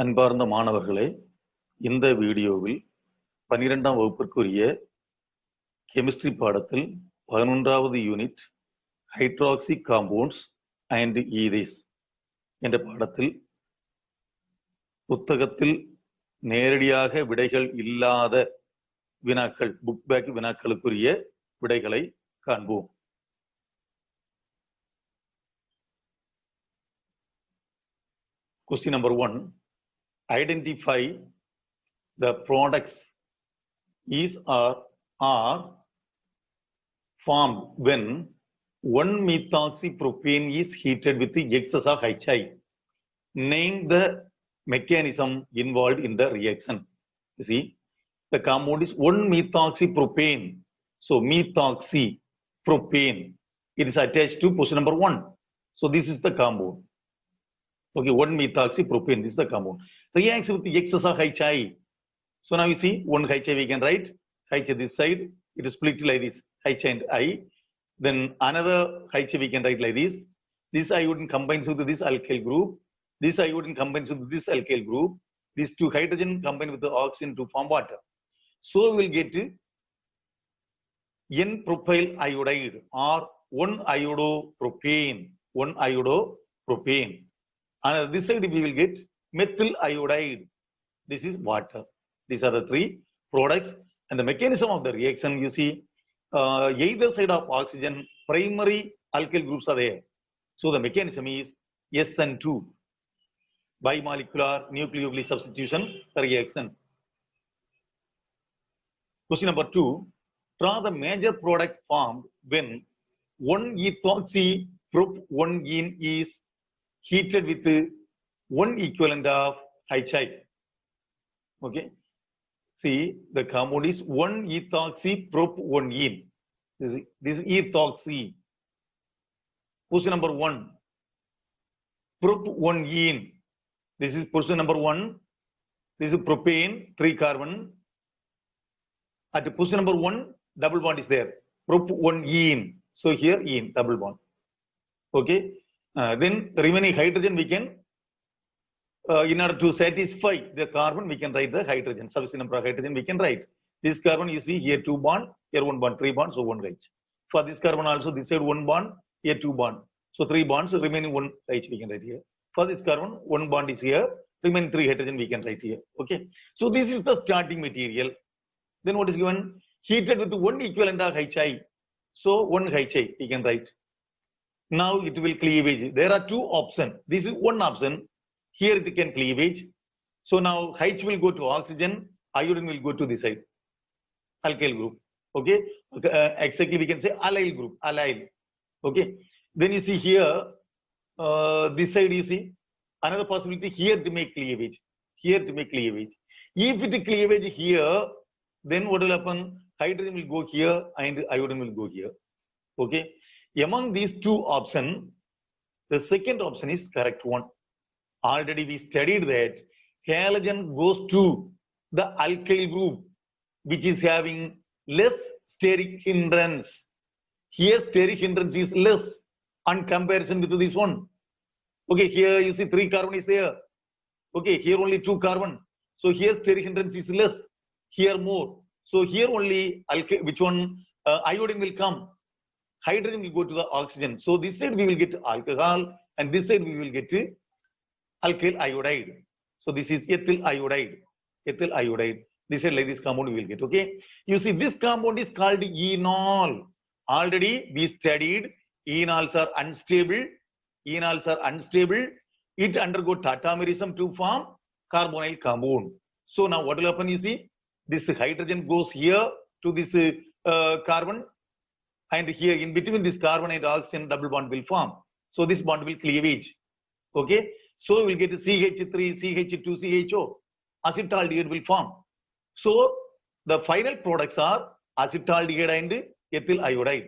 அன்பார்ந்த மாணவர்களே, இந்த வீடியோவில் 12ஆம் வகுப்பிற்குரிய கெமிஸ்ட்ரி பாடத்தில் 11வது யூனிட் ஹைட்ராக்சி காம்பவுண்ட்ஸ் அண்ட் ஈதேஸ் என்ற பாடத்தில் புத்தகத்தில் நேரடியாக விடைகள் இல்லாத வினாக்கள், புக் பேக் வினாக்களுக்குரிய விடைகளை காண்போம். Question number 1. Identify the products is or are formed when 1-methoxypropane is heated with the excess of HI. Name the mechanism involved in the reaction. You see, the compound is 1-methoxypropane. So, methoxypropane, it is attached to position number 1. So, this is the compound. Okay, 1-methoxypropane, this is the compound. Reacts with the excess of HI. So now you see, one HI we can write, HI this side, it is split like this, HI and I. Then another HI we can write like this. This iodine combines with this alkyl group. This iodine combines with this alkyl group. These two hydrogen combine with the oxygen to form water. So we will get N-propyl iodide or 1-iodopropane. 1-iodopropane. And on this side we will get methyl iodide. This is water. These are the three products. And the mechanism of the reaction, you see, either side of oxygen, primary alkyl groups are there. So the mechanism is SN2, bimolecular nucleophilic substitution reaction. Question number 2. Draw the major product formed when 1-ethoxyprop-1-ene is heated with 1 equivalent of HI. Okay. See, the compound is 1-ethoxyprop-1-ene. This is ethoxy. Position number 1. Prop-1-ene. This is position number 1. This is propane, 3 carbon. At position number 1, double bond is there. Prop-1-ene. So here ene, double bond. Okay. Then the remaining hydrogen we can, in order to satisfy the carbon, we can write the hydrogen, sufficient number of hydrogen we can write. This carbon you see here 2 bond, here 1 bond, 3 bonds, so 1 H. For this carbon also this side 1 bond, here 2 bond. So 3 bonds, so remaining 1 H we can write here. For this carbon, 1 bond is here, remaining 3 hydrogen we can write here. Okay. So this is the starting material. Then what is given? Heated with 1 equivalent of HI. So 1 HI we can write. Now it will cleavage. There are 2 options. This is one option. Here it can cleavage. So now H will go to oxygen, iodine will go to this side, alkyl group. Okay. Exactly we can say allyl group, allyl. Okay. Then you see here, this side you see, another possibility here to make cleavage. Here to make cleavage. If it cleavage here, then what will happen? Hydrogen will go here and iodine will go here. Okay. Among these 2 options, the second option is correct one. Already we studied that halogen goes to the alkyl group, which is having less steric hindrance. Here steric hindrance is less on comparison with this one. Okay, here you see 3 carbon is there. Okay, here only 2 carbon. So here steric hindrance is less, here more. So here only which one iodine will come. Hydrogen will go to the oxygen. So this side we will get alcohol and this side we will get alkyl iodide. So this is ethyl iodide. Ethyl iodide. This is like this compound we will get. Okay. You see this compound is called enol. Already we studied enols are unstable. Enols are unstable. It undergo tautomerism to form carbonyl compound. So now what will happen? You see this hydrogen goes here to this carbon. And here in between this carbon and oxygen double bond will form. So this bond will cleavage. Okay. So we will get CH3, CH2, CHO. Acetaldehyde will form. So the final products are acetaldehyde and ethyl iodide.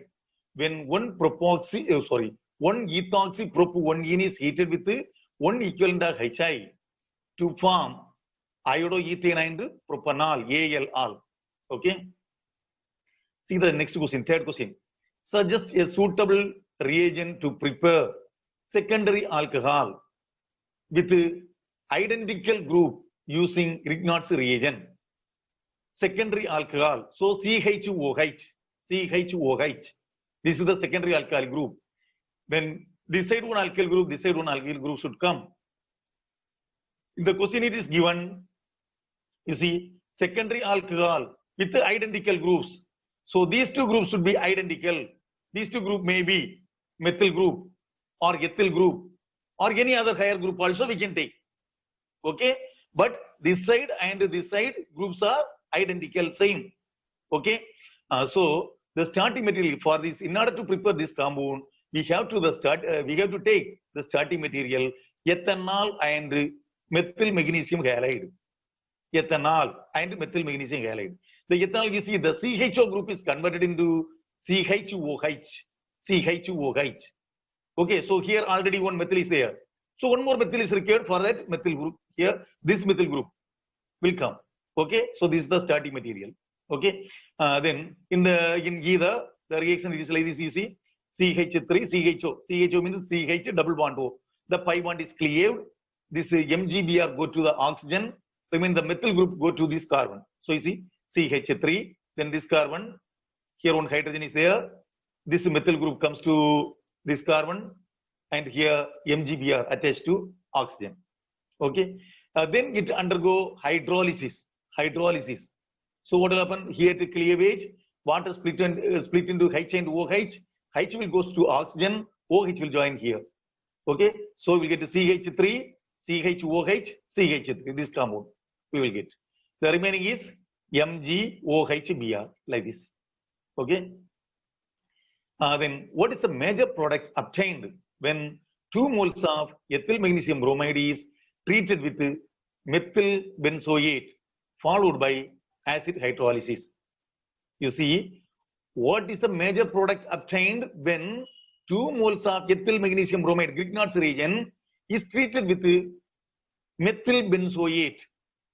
When 1-ethoxyprop-1-ene is heated with 1 equivalent of HI to form iodoethane and propanol, AL. Okay. See the next question, third question. Suggest a suitable reagent to prepare secondary alcohol with identical group using Grignard's reagent. Secondary alcohol. So CHOH. CHOH. This is the secondary alkyl group. When this side one alkyl group, this side one alkyl group should come. In the question it is given, you see, secondary alcohol with the identical groups. So these two groups should be identical. These two groups may be methyl group or ethyl group or any other higher group also we can take. Okay, but this side and this side groups are identical, same. Okay, so the starting material for this, in order to prepare this compound, we have to take the starting material ethanol and methyl magnesium halide. Ethanol and methyl magnesium halide. The ethanol, you see, the CHO group is converted into CHOH. CHOH. Okay, so here already one methyl is there. So one more methyl is required for that methyl group. Here, this methyl group will come. Okay, so this is the starting material. Okay, then in either the reaction it is like this. You see, CH3 CHO. CHO means CH double bond O. The pi bond is cleaved. This MgBr go to the oxygen. I mean the methyl group go to this carbon. So you see CH3. Then this carbon. Here one hydrogen is there. This methyl group comes to this carbon, and here MgBr attached to oxygen. Okay. Then it undergo hydrolysis. Hydrolysis. So what will happen here? The cleavage, water split into H and OH. H will goes to oxygen. OH will join here. Okay. So we get the CH3, CHOH, CH3. This compound we will get. The remaining is MgOHBr like this. Okay. Then what is the major product obtained when 2 moles of ethyl magnesium bromide is treated with methyl benzoate followed by acid hydrolysis? You see, what is the major product obtained when 2 moles of ethyl magnesium bromide, Grignard's reagent, is treated with methyl benzoate?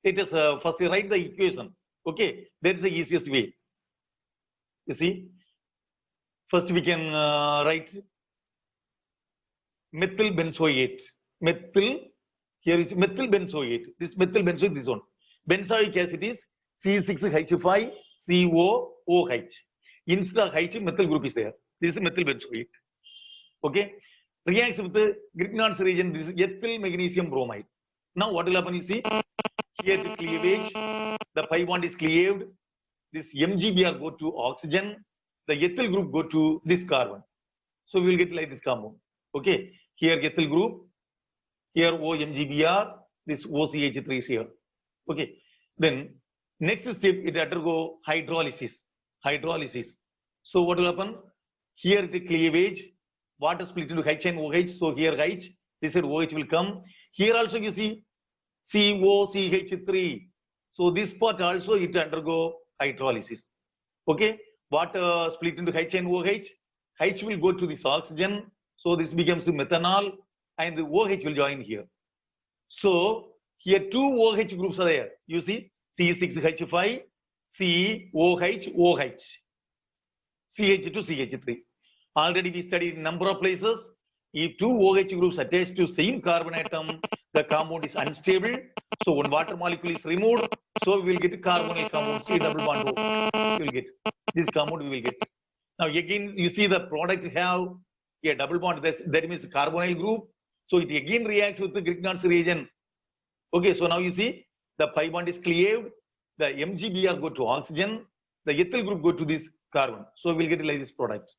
Let us first write the equation. Okay, that is the easiest way. You see, first we can write methyl benzoate. Methyl, here is methyl benzoate. This methyl benzoate, this one. Benzoic acid is C6H5COOH. Instead of H, methyl group is there. This is methyl benzoate. Okay. Reacts with the Grignard's reagent, this is ethyl magnesium bromide. Now what will happen? You see, here the cleavage, the pi bond is cleaved. This MgBr go to oxygen. The ethyl group go to this carbon. So we will get like this compound. Okay. Here ethyl group. Here OMgBr. This OCH3 is here. Okay. Then next step, it undergo hydrolysis. Hydrolysis. So what will happen? Here the cleavage, water split into H and OH. So here H, this side OH will come. Here also you see COCH3. So this part also it undergo hydrolysis. Okay. Water split into H and OH. H will go to this oxygen. So this becomes methanol and the OH will join here. So here 2 OH groups are there. You see C6H5, COH, OH, CH2, CH3. Already we studied in number of places. If 2 OH groups attached to same carbon atom, the compound is unstable. So one water molecule is removed. So we will get a carbonyl compound, C double bond O. We will get this compound. We will get. Now again, you see the product have a double bond. That means carbonyl group. So it again reacts with the Grignard's reagent. Okay. So now you see the pi bond is cleaved. The MgBr go to oxygen. The ethyl group go to this carbon. So we'll get like this product.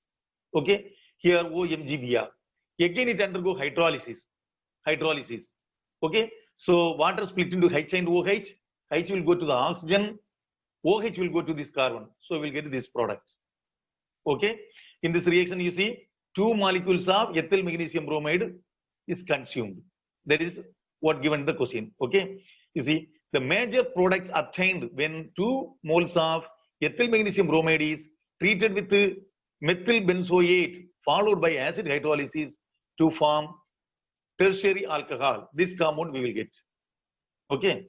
Okay. Here OMgBr. Again it undergo hydrolysis. Hydrolysis. Okay. So water split into H and OH. H will go to the oxygen. OH will go to this carbon. So we'll get this product. Okay. In this reaction, you see 2 molecules of ethyl magnesium bromide is consumed. That is what given in the question. Okay. You see the major product obtained when 2 moles of ethyl magnesium bromide is treated with methyl benzoate followed by acid hydrolysis to form tertiary alcohol. This compound we will get. Okay.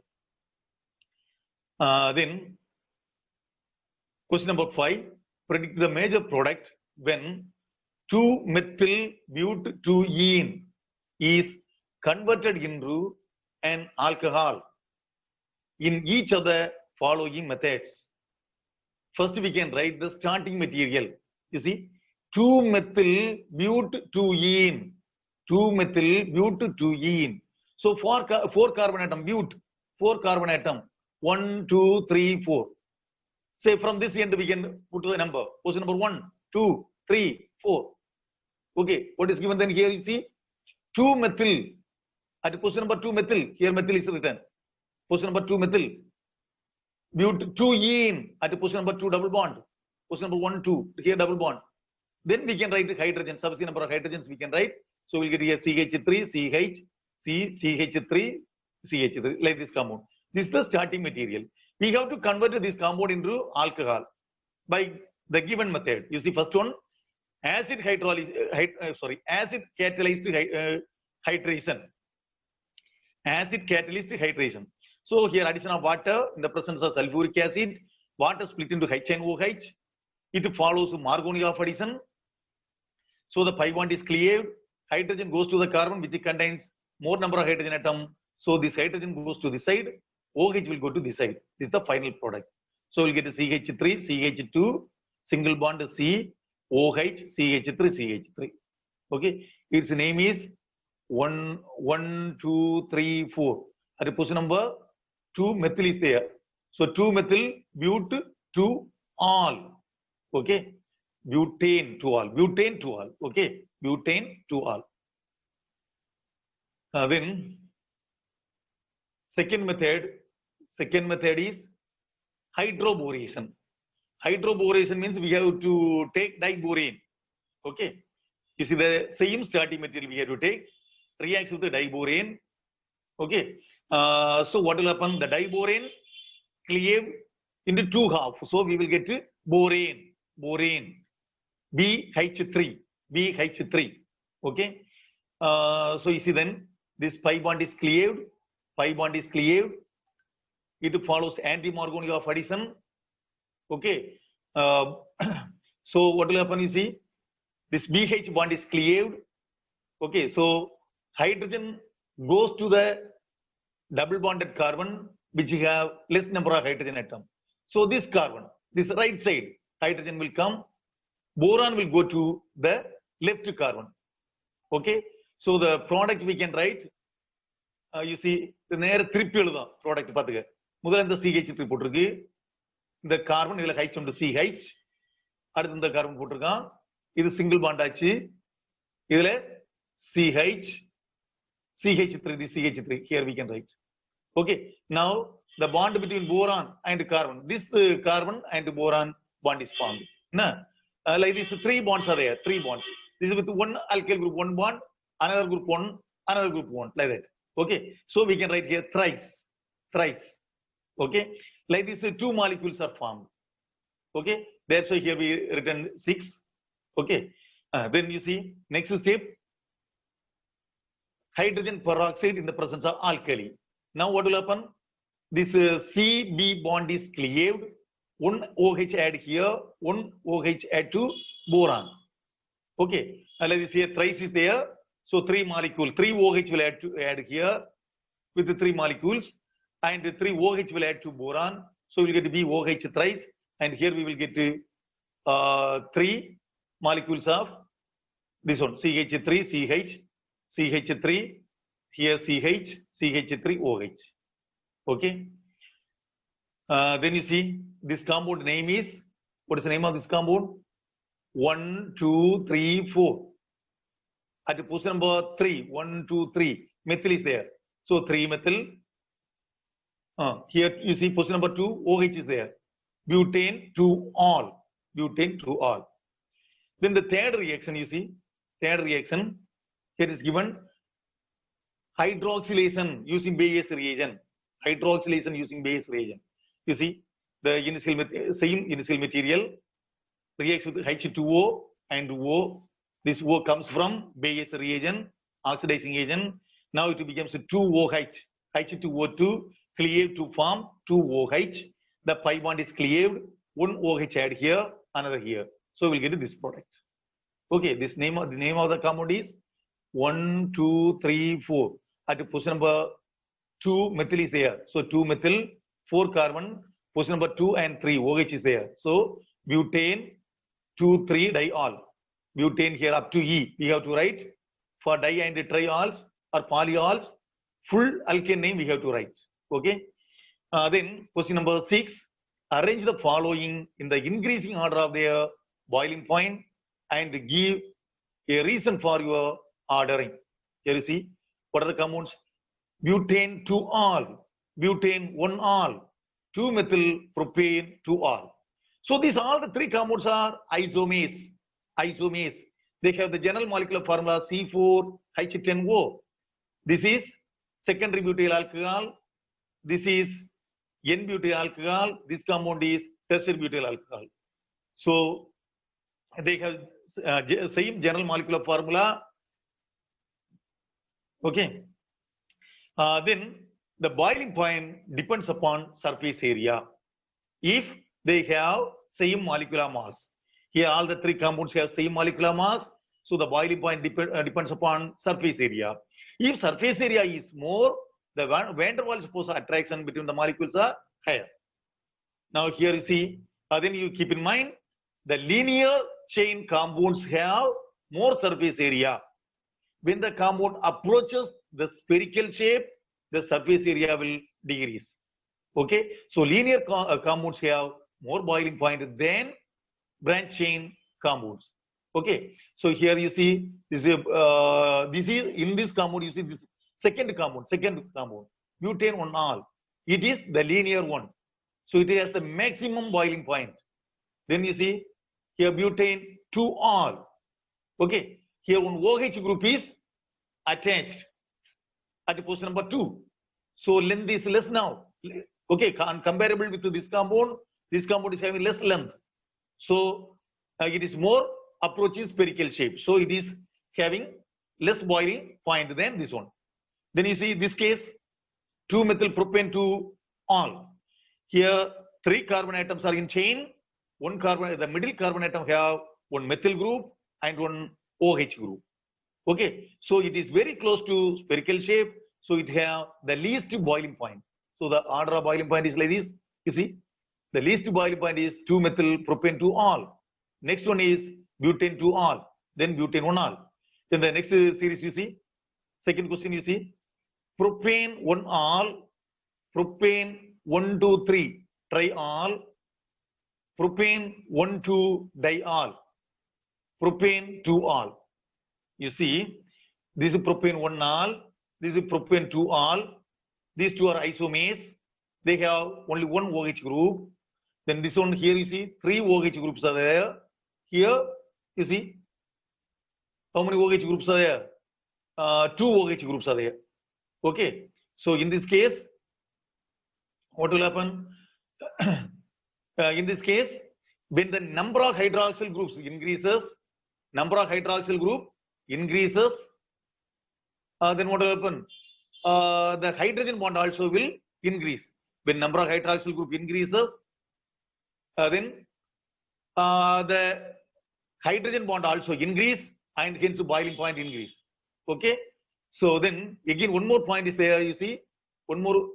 Then question number 5. Predict the major product when 2-methyl-butadiene is converted into and alcohol in each of the following methods. First, we can write the starting material. You see, 2-methyl but-2-ene. 2-methyl but-2-ene. So, 4 carbon atom, but, 4 carbon atom. 1, 2, 3, 4. Say from this end, we can put the number. Position number 1, 2, 3, 4. Okay, what is given then here? You see, 2-methyl. At position number 2-methyl, here methyl is written. Position number 2-methyl. But-2-ene at position number 2 double bond. Position number 1, 2, here double bond. Then we can write the hydrogen, substitute number of hydrogens we can write. So we'll get here CH3, CH, C, CH3, CH3, like this compound. This is the starting material. We have to convert this compound into alcohol by the given method. You see, first one, acid catalyzed hydration. Acid catalyzed hydration. So here addition of water in the presence of sulfuric acid, water split into H and OH. It follows Markovnikov addition. So the pi bond is cleaved. Hydrogen goes to the carbon which contains more number of hydrogen atom. So this hydrogen goes to this side. OH will go to this side. This is the final product. So we'll get the CH3, CH2, single bond C, OH, CH3, CH3. Okay. Its name is 1, 2, 3, 4. At the position number 2, methyl is there. So 2-methyl but-2-all. Okay. Butane to all. Butane to all. Okay. Butane to all. Then second method is hydroboration. Hydroboration means we have to take diborane. Okay. You see the same starting material we have to take, reacts with the diborane. Okay. So what will happen? The diborane cleave into 2 halves. So we will get borane. BH3. Okay. So you see then this pi bond is cleaved. It follows anti-Markovnikov addition. Okay. So what will happen? You see, this BH bond is cleaved. Okay. So hydrogen goes to the double bonded carbon which have less number of hydrogen atom. So this carbon, this right side, hydrogen will come. Boron will go to the left carbon. Okay. So the product we can write. You see, the near triple product. முதல்ல இந்த CH3 போட்டிருக்கு. இந்த carbon இதுல H உண்டு CH. அடுத்து இந்த carbon போட்டிருக்கான். இது சிங்கிள் பாண்ட் ஆச்சு. இதுல CH, CH3, this CH3. Here we can write. Okay. Now the bond between boron and carbon. This carbon and boron bond is formed. Like this, 3 bonds are there. 3 bonds. This is with one alkyl group, 1 bond, another group 1, another group 1, like that. Okay. So we can write here thrice. Okay. Like this, 2 molecules are formed. Okay. That's why here we written 6. Okay. Then you see, next step, hydrogen peroxide in the presence of alkali. Now what will happen? This CB bond is cleaved. 1 OH add here, 1 OH add to boron. Okay. Like this here, thrice is there. So 3 molecules, 3 OH will add here with the 3 molecules, and 3 OH will add to boron. So we will get BOH thrice, and here we will get 3 molecules of this one, CH3, CH, CH3, here CH, CH3, OH. Okay. Then you see this compound name is, what is the name of this compound? 1, 2, 3, 4. At the position number 3, 1, 2, 3, methyl is there. So 3 methyl. Here you see position number 2, OH is there. Butane to all. Butane to all. Then the third reaction, you see, here is given hydroxylation using Bayes reagent. Hydroxylation using Bayes reagent. You see, the same initial material reacts with H2O and O. This O comes from Bayes reagent, oxidizing agent. Now it becomes 2OH, H2O2, cleaved to form 2OH. The pi bond is cleaved, 1 OH add here, another here. So we'll get this product. Okay, the name of the compound is 1, 2, 3, 4. At the position number 2 methyl is there. So 2 methyl, 4 carbon, position number 2 and 3, OH is there. So butane, 2, 3 diol. Butane here up to E, we have to write. For di and triols or polyols, full alkane name we have to write. Okay. Then question number 6, arrange the following in the increasing order of their boiling point and give a reason for your ordering. Here you see, what are the compounds? Butane 2-ol, butane 1-ol, 2-methyl propane 2-ol. So these all the three compounds are isomers. Isomers. They have the general molecular formula C4H10O. This is secondary butyl alcohol. This is N-butyl alcohol. This compound is tertiary butyl alcohol. So they have same general molecular formula. Okay. Then the boiling point depends upon surface area. If they have same molecular mass, here all the three compounds have same molecular mass, so the boiling point depends upon surface area. If surface area is more, the van der Waals force attraction between the molecules are higher. Now here you see, then you keep in mind the linear chain compounds have more surface area. When the compound approaches the spherical shape, the surface area will decrease. Okay, so linear compounds have more boiling point than branch chain compounds. Okay, so here you see this is in this compound, you see this second compound, butane 1-ol. It is the linear one, so it has the maximum boiling point. Then you see here butane 2-ol. Okay, here one OH group is attached at position number 2, so length is less now. Okay, comparable with this compound is having less length, so it is more approaching spherical shape, so it is having less boiling point than this one. Then you see this case 2-methyl propane 2-ol. Here 3 carbon atoms are in chain. One carbon, the middle carbon atom have one methyl group and one OH group. Okay, so it is very close to spherical shape, so it have the least boiling point. So the order of boiling point is like this. You see, the least boiling point is 2-methyl propane 2-ol. Next one is butane 2-ol, then butane 1-ol. Then the next series you see, second question you see, propane 1-ol, propane 1,2,3 triol, propane 1,2 diol, propane 2-ol. You see, this is propane 1-ol, this is propane 2-ol. These two are isomers. They have only one OH group. Then this one here you see 3 OH groups are there. Here you see how many OH groups are there? 2 OH groups are there. Okay, so in this case, what will happen? In this case, when the number of hydroxyl groups increases, then what will happen? The hydrogen bond also will increase. When number of hydroxyl group increases, then the hydrogen bond also increase, and hence boiling point increase. Okay, so then again one more point is there. You see one more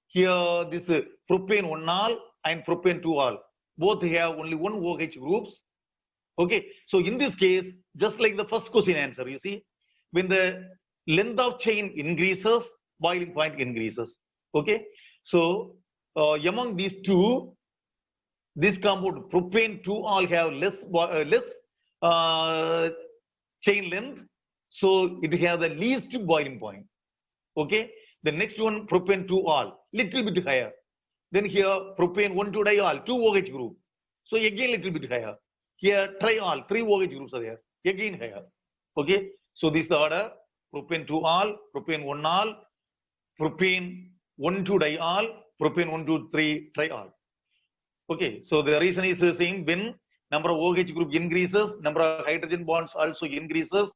here. This propane 1-ol and propane 2-ol both have only one OH groups. Okay, so in this case, just like the first question answer, you see, when the length of chain increases, boiling point increases. Okay, so among these two, this compound propane 2-ol have less chain length, so it has the least boiling point. Okay, the next one propane 2-ol, little bit higher. Then here propane 1,2 diol, 2 OH group, so again little bit higher. Here triol, 3 OH groups are there, again higher. Okay, so this is the order: propane 2-ol, propane 1-ol, propane 1,2 diol, propane 1,2,3 triol. Okay, so the reason is the same. When number of OH group increases, number of hydrogen bonds also increases,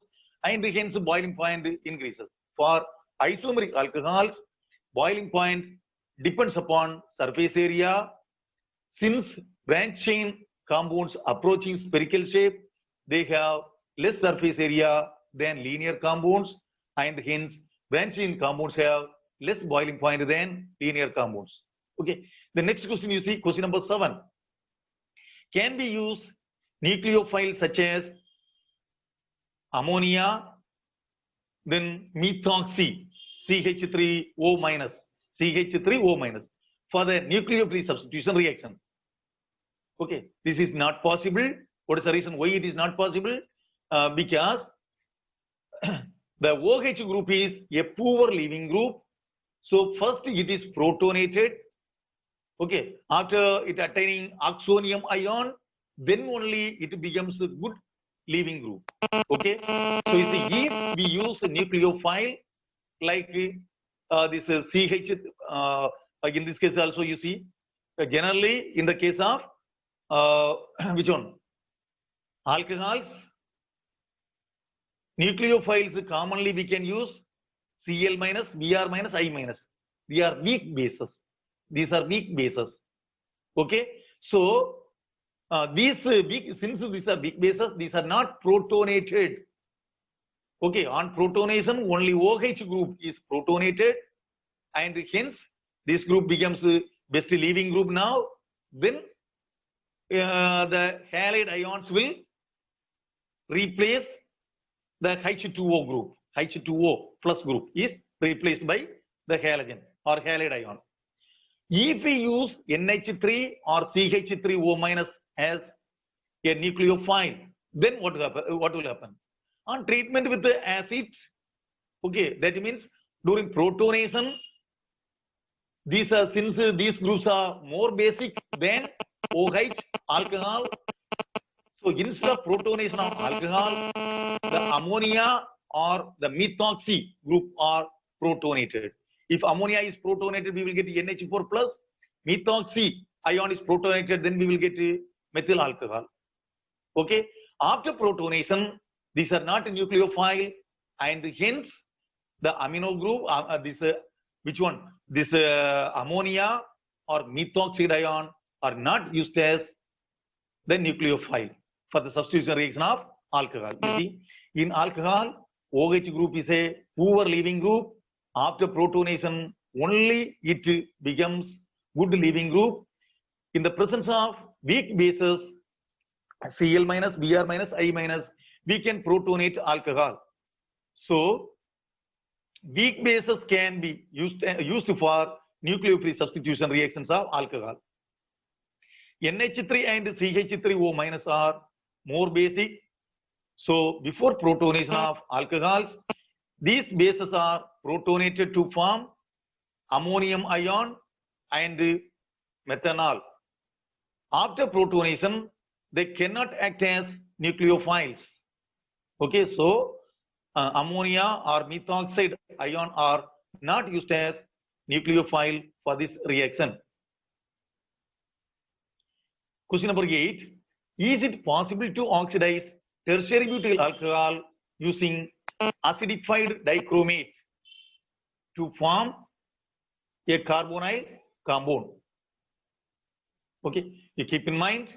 and hence boiling point increases. For isomeric alcohols, boiling point depends upon surface area. Since branch chain compounds approaching spherical shape, they have less surface area than linear compounds, and hence branch chain compounds have less boiling point than linear compounds. Okay. The next question you see, question number 7. Can we use nucleophiles such as ammonia, then methoxy, CH3O minus, CH3O minus for the nucleophile substitution reaction? Okay, this is not possible. What is the reason why it is not possible? Because the OH group is a poor leaving group. So first it is protonated. Okay, after it attaining oxonium ion, then only it becomes a good leaving group. Okay, so you see, if we use a nucleophile like this CH, in this case also you see, generally in the case of which one? Alcohols, nucleophiles commonly we can use Cl minus, Br minus, I minus. They are weak bases. These are weak bases. Okay, so since these are weak bases, these are not protonated. Okay, on protonation, only OH group is protonated, and hence this group becomes the best leaving group now. Then the halide ions will replace the H2O group. H2O plus group is replaced by the halogen or halide ion. If we use NH3 or CH3O minus as a nucleophile, then what will happen? On treatment with the acid, okay, that means during protonation, since these groups are more basic than OH, alcohol, so instead of protonation of alcohol, the ammonia or the methoxy group are protonated. If ammonia is protonated, we will get NH4 plus. Methoxy ion is protonated, then we will get methyl alcohol. Okay. After protonation, these are not a nucleophile, and hence the amino group, which one? This ammonia or methoxide ion are not used as the nucleophile for the substitution reaction of alcohol. You see, in alcohol, OH group is a poor leaving group. After protonation, only it becomes good leaving group. In the presence of weak bases, Cl minus, Br minus, I minus, we can protonate alcohol. So, weak bases can be used for nucleophile substitution reactions of alcohol. NH3 and CH3O minus are more basic. So, before protonation of alcohols, these bases are protonated to form ammonium ion and methanol. After protonation, they cannot act as nucleophiles. Okay, so ammonia or methoxide ion are not used as nucleophile for this reaction. Question number 8. Is it possible to oxidize tertiary butyl alcohol using acidified dichromate to form a carbonyl compound? Okay, you keep in mind,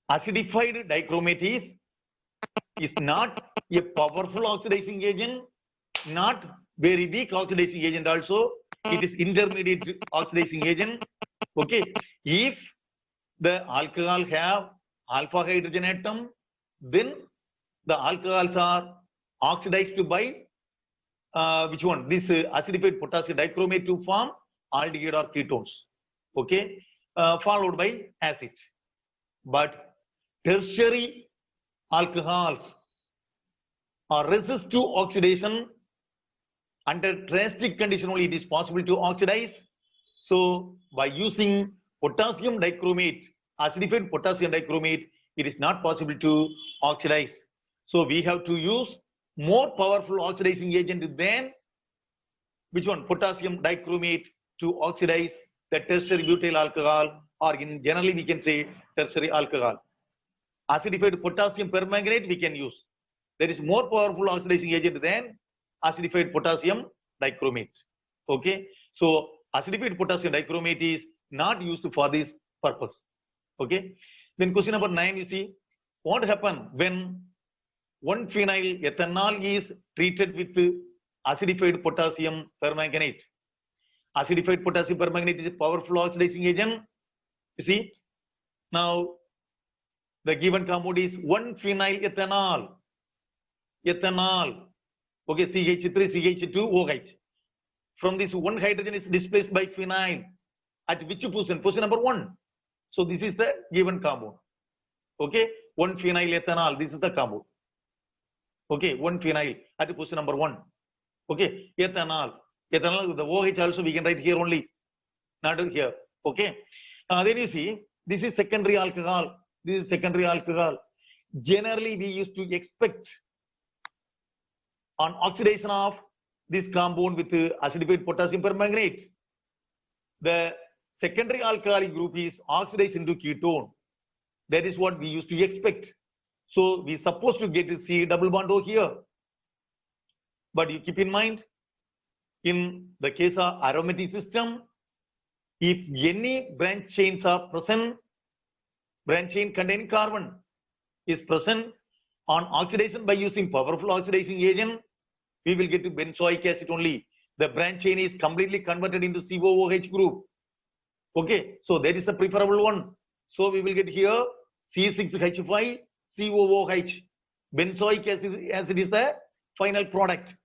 acidified dichromate is not a powerful oxidizing agent, not very weak oxidizing agent also. It is intermediate oxidizing agent. Okay, if the alcohol have alpha hydrogen atom, then the alcohols are oxidized by which one? This acidified potassium dichromate to form aldehyde or ketones. Okay, followed by acid. But tertiary alcohols are resist to oxidation. Under drastic condition only it is possible to oxidize. So by using potassium dichromate, acidified potassium dichromate, it is not possible to oxidize. So we have to use more powerful oxidizing agent than which one? Potassium dichromate to oxidize the tertiary butyl alcohol, or in generally we can say tertiary alcohol. Acidified potassium permanganate we can use. There is more powerful oxidizing agent than acidified potassium dichromate. Okay, so acidified potassium dichromate is not used for this purpose. Okay, then question number 9, you see, what happens when 1-phenyl ethanol is treated with acidified potassium permanganate. Acidified potassium permanganate is a powerful oxidizing agent. You see, now the given compound is 1-phenyl ethanol. Ethanol. Okay, CH3, CH2, OH. From this, one hydrogen is displaced by phenyl. At which position? Position number 1. So this is the given compound. Okay, 1-phenyl ethanol. This is the compound. Okay, 1-phenyl at position number 1. Okay, ethanol. Ethanol, the OH also we can write here only, not here. Okay. Then you see, this is secondary alcohol. This is secondary alcohol. Generally, we used to expect on oxidation of this compound with acidified potassium permanganate, the secondary alcoholic group is oxidized into ketone. That is what we used to expect. So we supposed to get a C double bond O here. But you keep in mind, in the case of aromatic system, if any branch chains are present, branch chain containing carbon is present on oxidation by using powerful oxidizing agent, we will get to benzoic acid only. The branch chain is completely converted into COOH group. Okay, so that is the preferable one. So we will get here C6H5 COOH. Benzoic acid is the final product.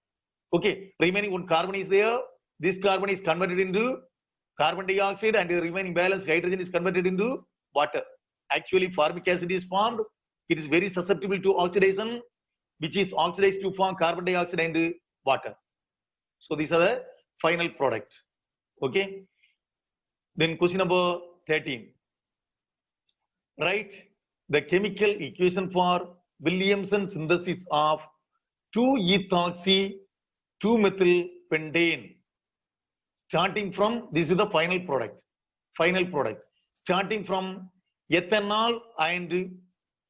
Okay, remaining one carbon is there. This carbon is converted into carbon dioxide and the remaining balance hydrogen is converted into water. Actually, formic acid is formed. It is very susceptible to oxidation, which is oxidized to form carbon dioxide and water. So these are the final product. Okay. Then question number 13. Write the chemical equation for Williamson synthesis of 2-ethoxy 2-methylpentane. Starting from, this is the final product. Final product. Starting from ethanol and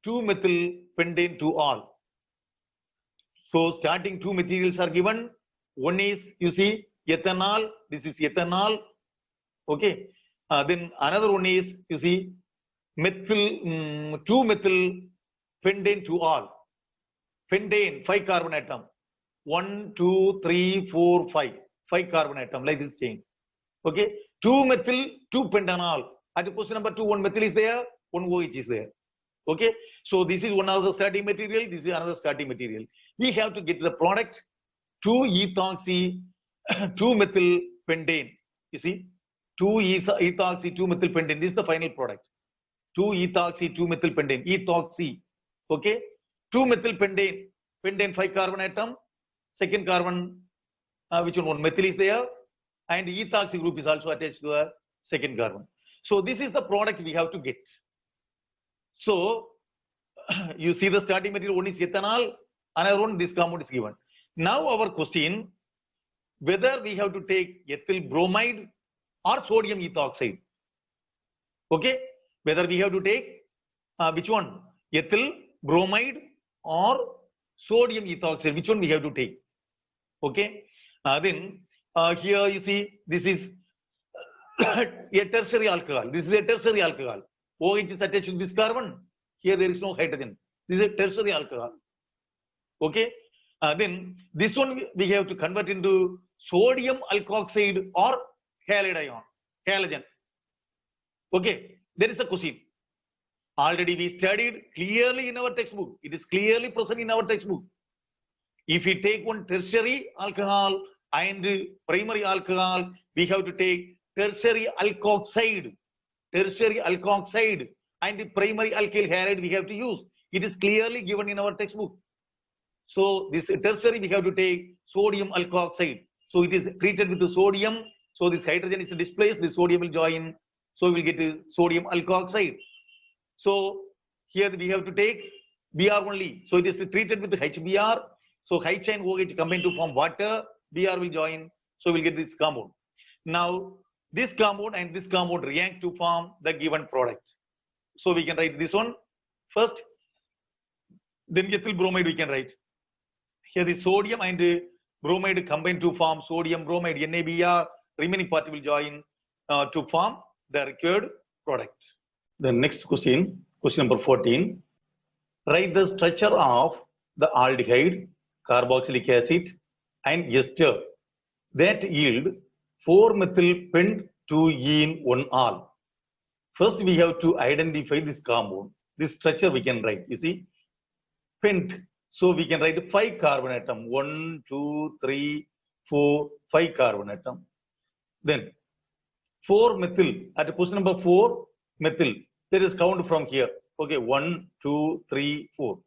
2-methylpentane to all. So starting two materials are given. One is, you see, ethanol. This is ethanol. Okay. Then another one is, you see, 2-methylpentane to all. Pentane, 5 carbon atom. 1, 2, 3, 4, 5. 5 carbon atom, like this chain. Okay. 2-methyl, 2-pentanol. At position number 2, 1 methyl is there, 1 OH is there. Okay. So this is one of the starting material. This is another starting material. We have to get the product 2-ethoxy 2-methylpentane. You see, 2-ethoxy 2-methylpentane. This is the final product. 2-ethoxy 2-methylpentane. Ethoxy. Okay. 2-methylpentane. Pentane 5 carbon atom. Second carbon, which one methyl is there. And ethoxy group is also attached to a second carbon. So this is the product we have to get. So you see the starting material, one is ethanol, another one, this compound is given. Now our question, whether we have to take ethyl bromide or sodium ethoxide. Okay, whether we have to take which one, ethyl bromide or sodium ethoxide, which one we have to take. Okay, then here you see, this is a tertiary alcohol. This is a tertiary alcohol. OH is attached to this carbon. Here there is no hydrogen. This is a tertiary alcohol. Okay. Then this one we have to convert into sodium alkoxide or halide ion, halogen. Okay. There is a question. Already we studied clearly in our textbook. It is clearly present in our textbook. If we take one tertiary alcohol and primary alcohol, we have to take tertiary alkoxide. Tertiary alkoxide and the primary alkyl halide we have to use. It is clearly given in our textbook. So this tertiary we have to take sodium alkoxide. So it is treated with the sodium. So this hydrogen is displaced, the sodium will join. So we will get sodium alkoxide. So here we have to take Br only. So it is treated with HBr. So H and OH combine to form water. Br will join. So we'll get this compound. Now this compound and this compound react to form the given product. So we can write this one first. Then ethyl bromide we can write. Here the sodium and bromide combine to form sodium bromide. NaBr, remaining part will join to form the required product. The next question, question number 14. Write the structure of the aldehyde, carboxylic acid, and ester that yield 4-methyl pent-2-ene-1-all. First, we have to identify this compound. This structure we can write. You see, pent. So we can write 5 carbon atom. 1, 2, 3, 4, 5 carbon atom. Then 4-methyl at position number 4 methyl. There is count from here. Okay, 1, 2, 3, 4.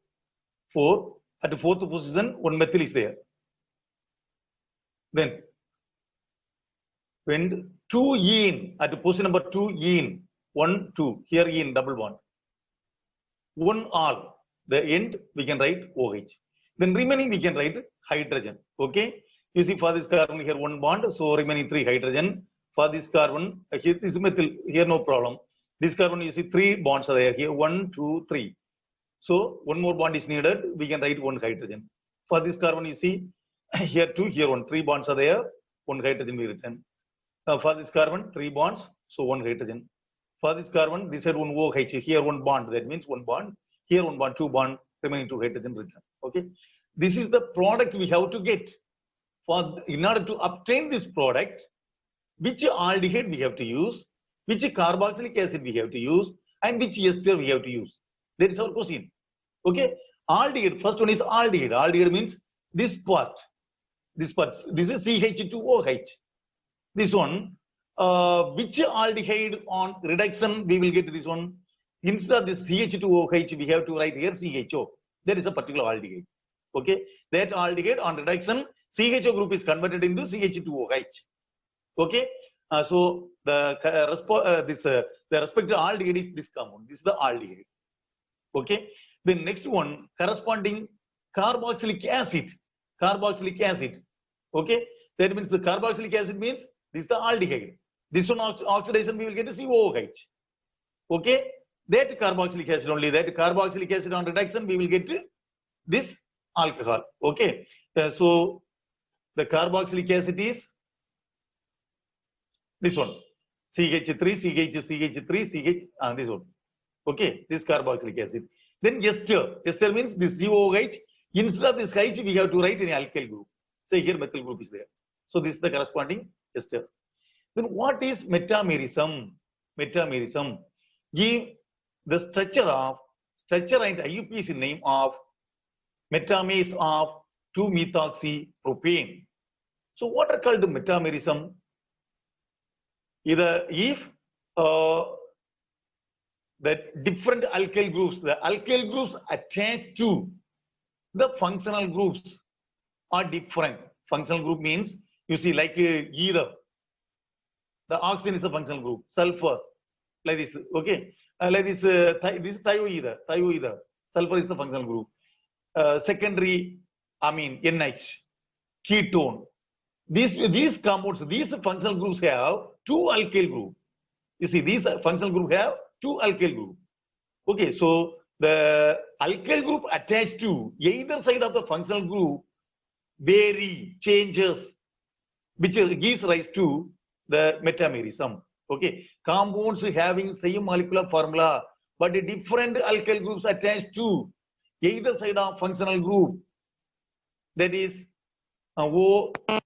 4 at the 4th position, 1 methyl is there. Then when 2-ene at the position number 2-ene, 1, 2, here ene double bond. 1-all, the end we can write OH. Then remaining we can write hydrogen. Okay, you see for this carbon here 1 bond, so remaining 3 hydrogen. For this carbon, here this methyl, here no problem. This carbon you see 3 bonds are there here, 1, 2, 3. So 1 more bond is needed, we can write 1 hydrogen. For this carbon you see here 2, here 1, 3 bonds are there, 1 hydrogen we written. For this carbon 3 bonds, so 1 hydrogen. For this carbon, this side 1 OH, here 1 bond, that means 1 bond, here 1 bond, 2 bond, remaining 2 hydrogen written. Okay, this is the product we have to get. In order to obtain this product, which aldehyde we have to use, which carboxylic acid we have to use, and which ester we have to use. That is our question. Okay, aldehyde, first one is aldehyde. Aldehyde means this part. This is CH2OH. This one, which aldehyde on reduction we will get this one? Instead of this CH2OH, we have to write here CHO. There is a particular aldehyde. Okay, that aldehyde on reduction, CHO group is converted into CH2OH. Okay, so the respective aldehyde is this compound. This is the aldehyde. Okay, the next one corresponding carboxylic acid. Carboxylic acid. Okay, that means the carboxylic acid means this is the aldehyde. This one oxidation we will get a COOH. Okay, that carboxylic acid only. That carboxylic acid on reduction we will get this alcohol. Okay, so the carboxylic acid is this one, CH3, CH3, CH, this one. Okay, this carboxylic acid. Then ester. Ester means this COOH. Instead of this H, we have to write an alkyl group. Say here methyl group is there. So this is the corresponding ester. Then what is metamerism? Metamerism give the structure and IUPAC name of metamase of 2-methoxypropane. So what are called metamerism? Either if that different alkyl groups, the alkyl groups attached to the functional groups are different. Functional group means, you see, like either the oxygen is a functional group, sulfur, like this, okay, like this, this is thioether, sulfur is the functional group. Secondary amine, NH, ketone. These compounds, these functional groups have 2 alkyl group. You see, these functional group have 2 alkyl group. Okay, so the alkyl group attached to either side of the functional group vary, changes, which gives rise to the metamerism. Okay, compounds having same molecular formula but different alkyl groups attached to either side of functional group, that is O, A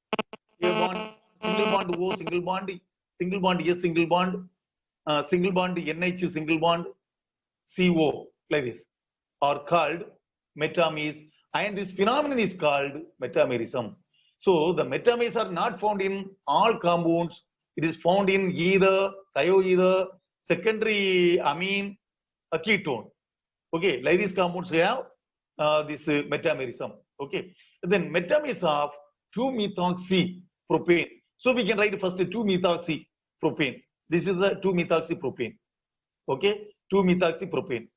bond, single bond O, single bond S, single bond NH, single bond CO, like this, are called metamase, and this phenomenon is called metamerism. So the metamase are not found in all compounds. It is found in either thioether, secondary amine, a ketone. Okay, like these compounds have this metamerism. Okay, and then metamase of 2-methoxypropane. So we can write first 2-methoxypropane. This is the 2-methoxypropane. Okay, 2-methoxypropane.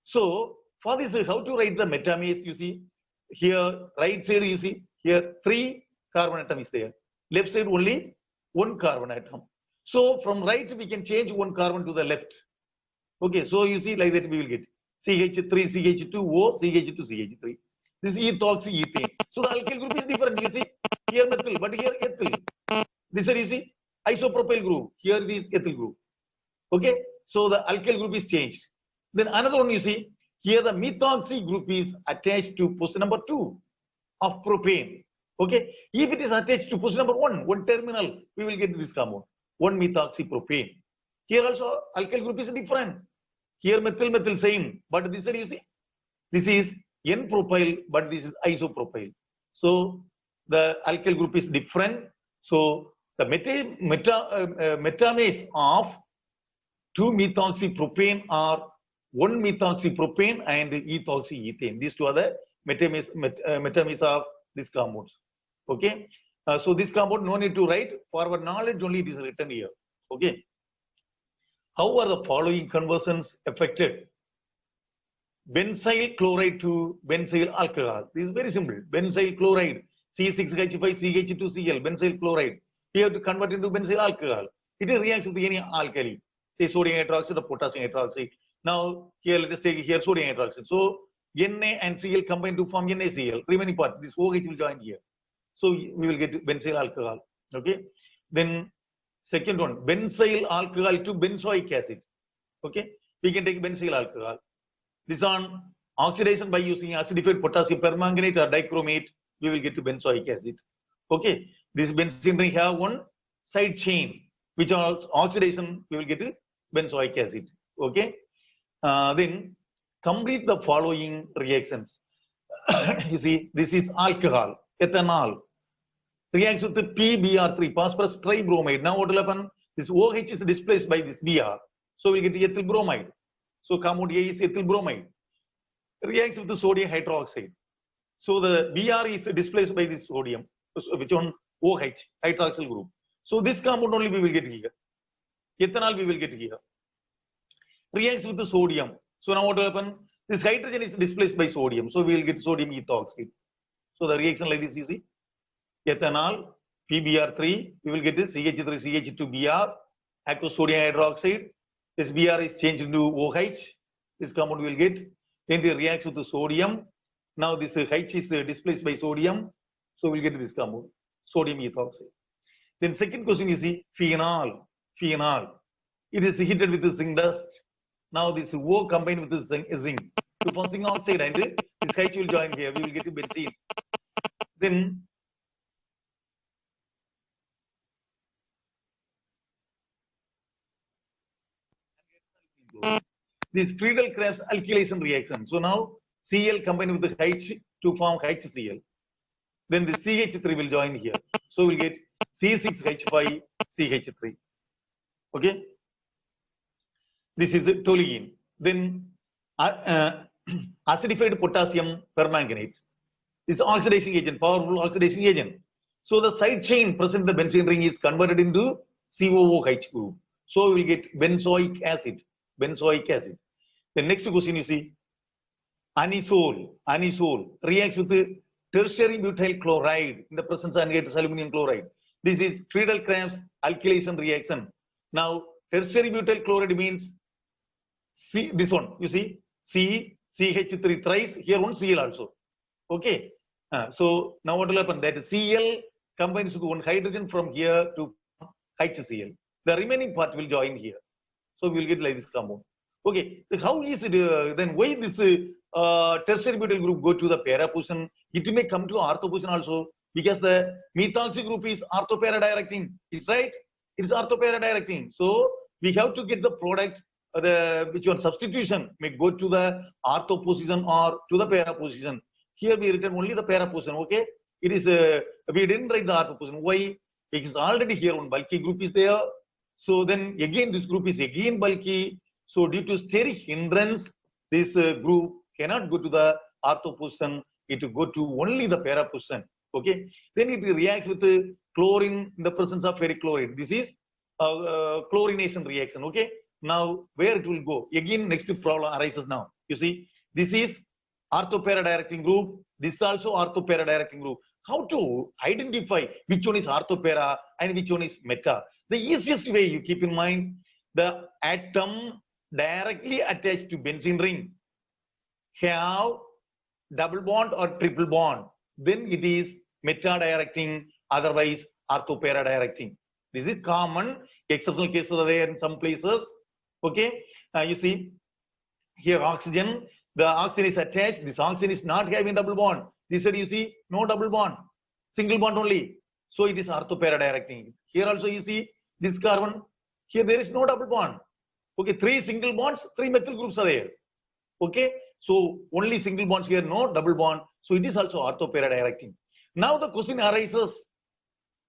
So for this, how to write the metamase? You see here, right side, you see here 3 carbon atom is there. Left side only 1 carbon atom. So from right we can change 1 carbon to the left. Okay, so you see like that we will get CH3, CH2O, CH2, CH3. This is ethoxyethane. So the alkyl group is different. You see here methyl, but here ethyl. This is, you see, isopropyl group. Here it is ethyl group. Okay, so the alkyl group is changed. Then another one, you see here the methoxy group is attached to position number 2 of propane. Okay. If it is attached to position number one terminal, we will get this compound, 1-methoxypropane. Here also alkyl group is different. Here methyl same, but this you see, this is N-propyl, but this is isopropyl. So the alkyl group is different. So the metamase of 2-methoxypropane are 1-methoxypropane and ethoxyethane. These two are the metamase of these compounds. Okay. So this compound no need to write. For our knowledge only it is written here. Okay. How are the following conversions affected? Benzyl chloride to benzyl alcohol. This is very simple. Benzyl chloride, C6H5CH2Cl, benzyl chloride. You have to convert into benzyl alcohol. It reacts with any alkali. Say sodium hydroxide or potassium hydroxide. Now here let us take here sodium hydroxide. So Na and Cl combine to form NaCl. Remaining part, this OH will join here. So we will get benzyl alcohol. Okay. Then second one, benzyl alcohol to benzoic acid. Okay. We can take benzyl alcohol. This on oxidation by using acidified potassium permanganate or dichromate, we will get to benzoic acid. Okay. This benzene ring have one side chain, which on oxidation we will get to benzoic acid. Okay. Then complete the following reactions. You see, this is alcohol, ethanol. Reacts with the PBr3, phosphorus tribromide. Now what will happen? This OH is displaced by this Br. So we get ethyl bromide. So compound A is ethyl bromide. Reacts with the sodium hydroxide. So the Br is displaced by this sodium, which on OH, hydroxyl group. So this compound only we will get here. Ethanol we will get here. Reacts with the sodium. So now what will happen? This hydrogen is displaced by sodium. So we will get sodium ethoxide. So the reaction like this, you see. Ethanol, PBr3, we will get this CH3CH2Br, aqueous sodium hydroxide. This Br is changed into OH. This compound we will get. Then it reacts with the sodium. Now this H is displaced by sodium. So we'll get this compound, sodium ethoxide. Then second question you see, phenol. Phenol. It is heated with the zinc dust. Now this O combined with the zinc to form zinc oxide, and this H will join here. We will get to benzene. Then this Friedel-Crafts alkylation reaction. So now Cl combined with the H to form HCl. Then the CH3 will join here. So we'll get C6H5CH3. Okay. This is toluene. Then acidified potassium permanganate. This oxidation agent, powerful oxidation agent. So the side chain present in the benzene ring is converted into COOH group. So we will get benzoic acid. Benzoic acid. The next question you see, anisole. Anisole reacts with the tertiary butyl chloride in the presence of anhydrous aluminum chloride. This is Friedel-Crafts alkylation reaction. Now tertiary butyl chloride means C, this one you see, CH3 thrice, here one Cl also. Okay. So now what will happen? That Cl combines with one hydrogen from here to HCl. The remaining part will join here. So we will get like this compound. Okay. So how is it then? Why this tertiary butyl group go to the para position? It may come to ortho position also, because the methoxy group is orthopara directing. Is right? It is orthopara directing. So we have to get the product. Which one substitution may go to the ortho position or to the para position. Here we written only the para position. Okay, it is we didn't write the ortho position. Why? Because already here one bulky group is there. So then again this group is again bulky. So due to steric hindrance, this group cannot go to the ortho position. It will go to only the para position. Okay. Then it reacts with the chlorine in the presence of ferric chloride. This is chlorination reaction. Okay. Now where it will go? Again next problem arises now. You see, this is orthopara directing group. This is also orthopara directing group. How to identify which one is orthopara and which one is meta? The easiest way you keep in mind, the atom directly attached to benzene ring have double bond or triple bond. Then it is meta directing, otherwise orthopara directing. This is common. Exceptional cases are there in some places. Okay, you see here oxygen, the oxygen is attached. This oxygen is not having double bond. This side you see no double bond. single bond only. So it is orthopara directing. Here also you see this carbon. Here there is no double bond. Okay, 3 single bonds, 3 methyl groups are there. Okay, so only single bonds here, no double bond. So it is also orthopara directing. Now the question arises,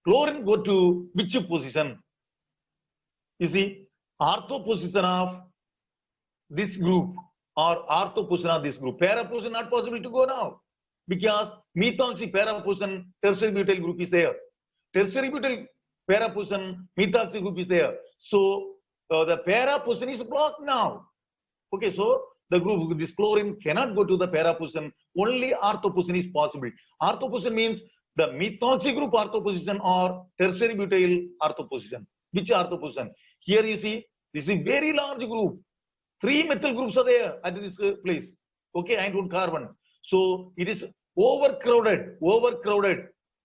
chlorine go to which position? You see, ortho position of this group or ortho position of this group. Para position not possible to go now because methoxy para position tertiary butyl group is there. Tertiary butyl para position methoxy group is there. So the para position is blocked now. Okay, so the group, this chlorine cannot go to the para position. Only ortho position is possible. Ortho position means the methoxy group ortho position or tertiary butyl ortho position. Which ortho position? Here you see, this is a very large group. 3 methyl groups are there at this place. Okay, and 1 carbon. So it is overcrowded.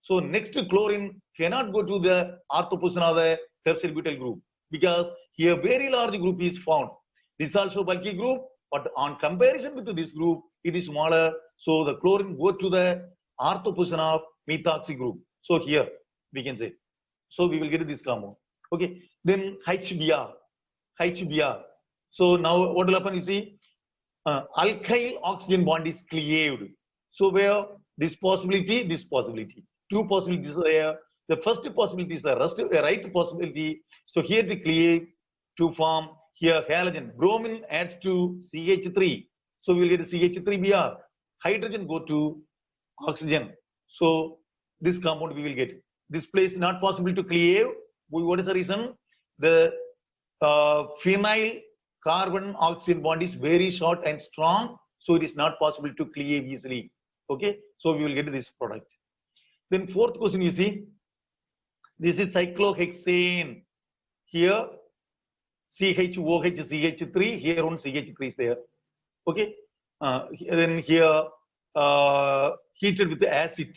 So next chlorine cannot go to the ortho position of the tertiary butyl group because here very large group is found. This is also bulky group, but on comparison with this group, it is smaller. So the chlorine go to the ortho position of methoxy group. So here we can say. So we will get this compound. Okay, then HBr. So now what will happen? You see, alkyl oxygen bond is cleaved. So where this possibility, 2 possibilities are there. The first possibility is the right possibility. So here we cleave to form here halogen. Bromine adds to CH3. So we will get CH3Br. Hydrogen go to oxygen. So this compound we will get. This place not possible to cleave. What is the reason? The phenyl carbon oxygen bond is very short and strong. So it is not possible to cleave easily. Okay. So we will get this product. Then 4th question you see. This is cyclohexane. Here CHOH CH3. Here one CH3 is there. Okay. Then here heated with the acid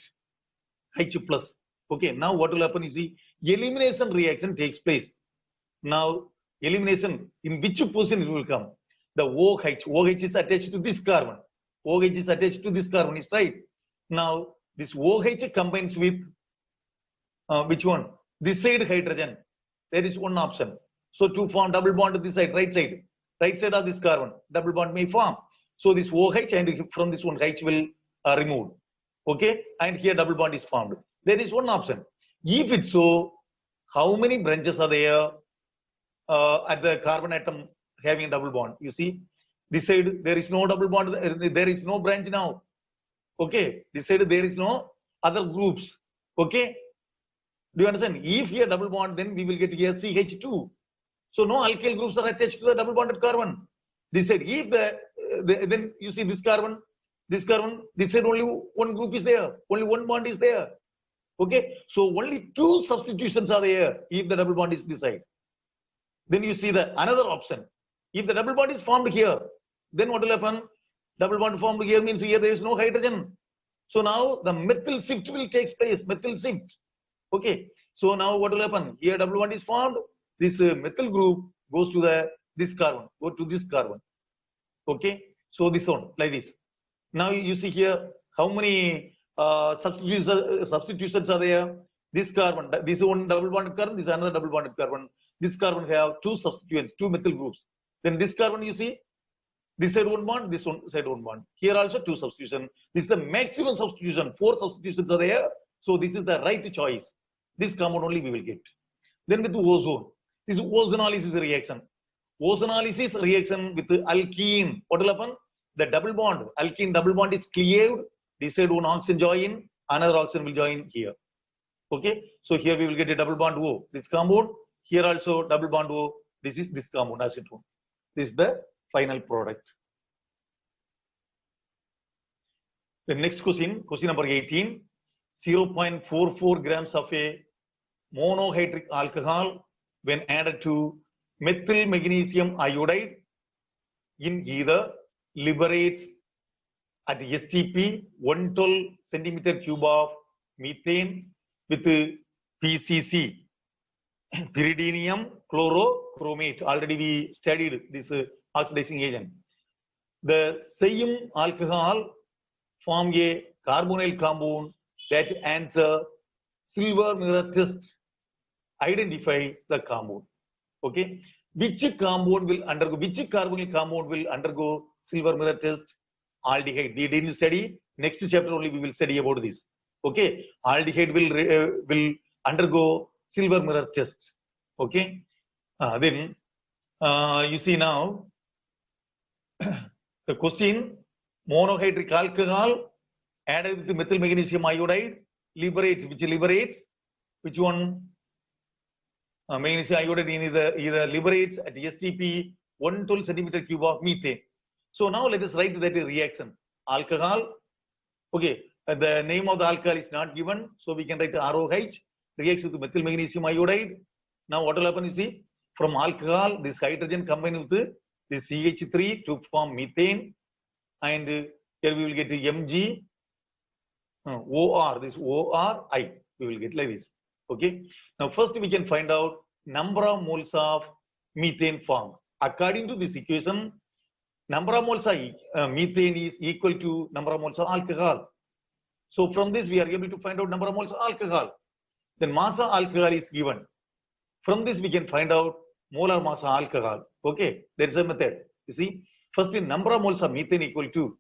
H plus. Okay. Now what will happen? You see, elimination reaction takes place. Now elimination in which position it will come? The OH is attached to this carbon. OH is attached to this carbon, is right. Now this OH combines with which one? This side hydrogen. There is one option. So to form double bond to this side, right side of this carbon, double bond may form. So this OH and from this one H will removed. Okay, and here double bond is formed. There is one option. If it's so, how many branches are there at the carbon atom having double bond? You see, this side there is no double bond. There is no branch now. Okay, this side there is no other groups. Okay, do you understand? If here double bond, then we will get here CH2. So no alkyl groups are attached to the double bonded carbon. This side, if then you see this carbon, this side only one group is there, only one bond is there. Okay, so only 2 substitutions are there if the double bond is this side. Then you see the another option. If the double bond is formed here, then what will happen? Double bond formed here means here there is no hydrogen. So now the methyl shift will take place, methyl shift. Okay, so now what will happen? Here double bond is formed. This methyl group goes to this carbon, Okay, so this one like this. Now you see here how many substitutions are there. This carbon, this one double bonded carbon, this another double bonded carbon. This carbon have 2 substituents, 2 methyl groups. Then this carbon you see, this side one bond, this one side one bond. Here also 2 substitutions. This is the maximum substitution. 4 substitutions are there. So this is the right choice. This compound only we will get. Then with the ozone, this is ozonolysis reaction. Ozonolysis reaction with the alkene. What will happen? The double bond, alkene double bond is cleaved. This side one oxygen join, another oxygen will join here. Okay, so here we will get a double bond O. This compound, here also double bond O. This is this compound acetone. This is the final product. The next question number 18. 0.44 grams of a monohydric alcohol when added to methyl magnesium iodide in either liberates at STP 112 centimeter cube of methane with PCC, pyridinium chlorochromate. Already we studied this oxidizing agent. The same alcohol form a carbonyl compound that answer silver mirror test. Identify the compound. Okay. Which compound will undergo, which carbonyl compound will undergo silver mirror test? Aldehyde. We didn't study. Next chapter only we will study about this. Okay. Aldehyde will undergo silver mirror test. Okay. Then you see now the question: monohydric alcohol added with methyl magnesium iodide liberates which one? Magnesium iodide either liberates at STP 112 centimeter cube of methane. So now let us write that reaction. Alcohol. Okay, the name of the alcohol is not given, so we can write ROH reacts with methyl magnesium iodide. Now what will happen? You see, from alcohol, this hydrogen combined with this CH3 to form methane, and here we will get Mg OR. This ORI we will get like this. Okay. Now first we can find out number of moles of methane formed. According to this equation, number of moles of methane is equal to number of moles of alcohol. So from this we are able to find out number of moles of alcohol. Then mass of alcohol is given. From this we can find out molar mass of alcohol. Okay, there is a method. You see, first in number of moles of methane equal to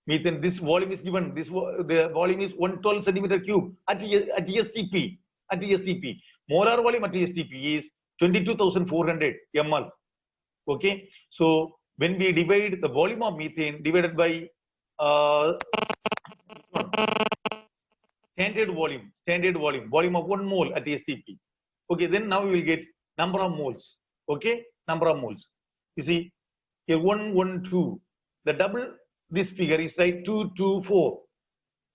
methane. This volume is given. The volume is 112 centimeter cube at STP. At STP, molar volume at STP is 22,400 ml. Okay, so when we divide the volume of methane divided by standard volume of 1 mole at STP. Okay, then now we will get number of moles. Okay, number of moles. You see here 1, 1, 2. The double this figure is like 2, 2, 4.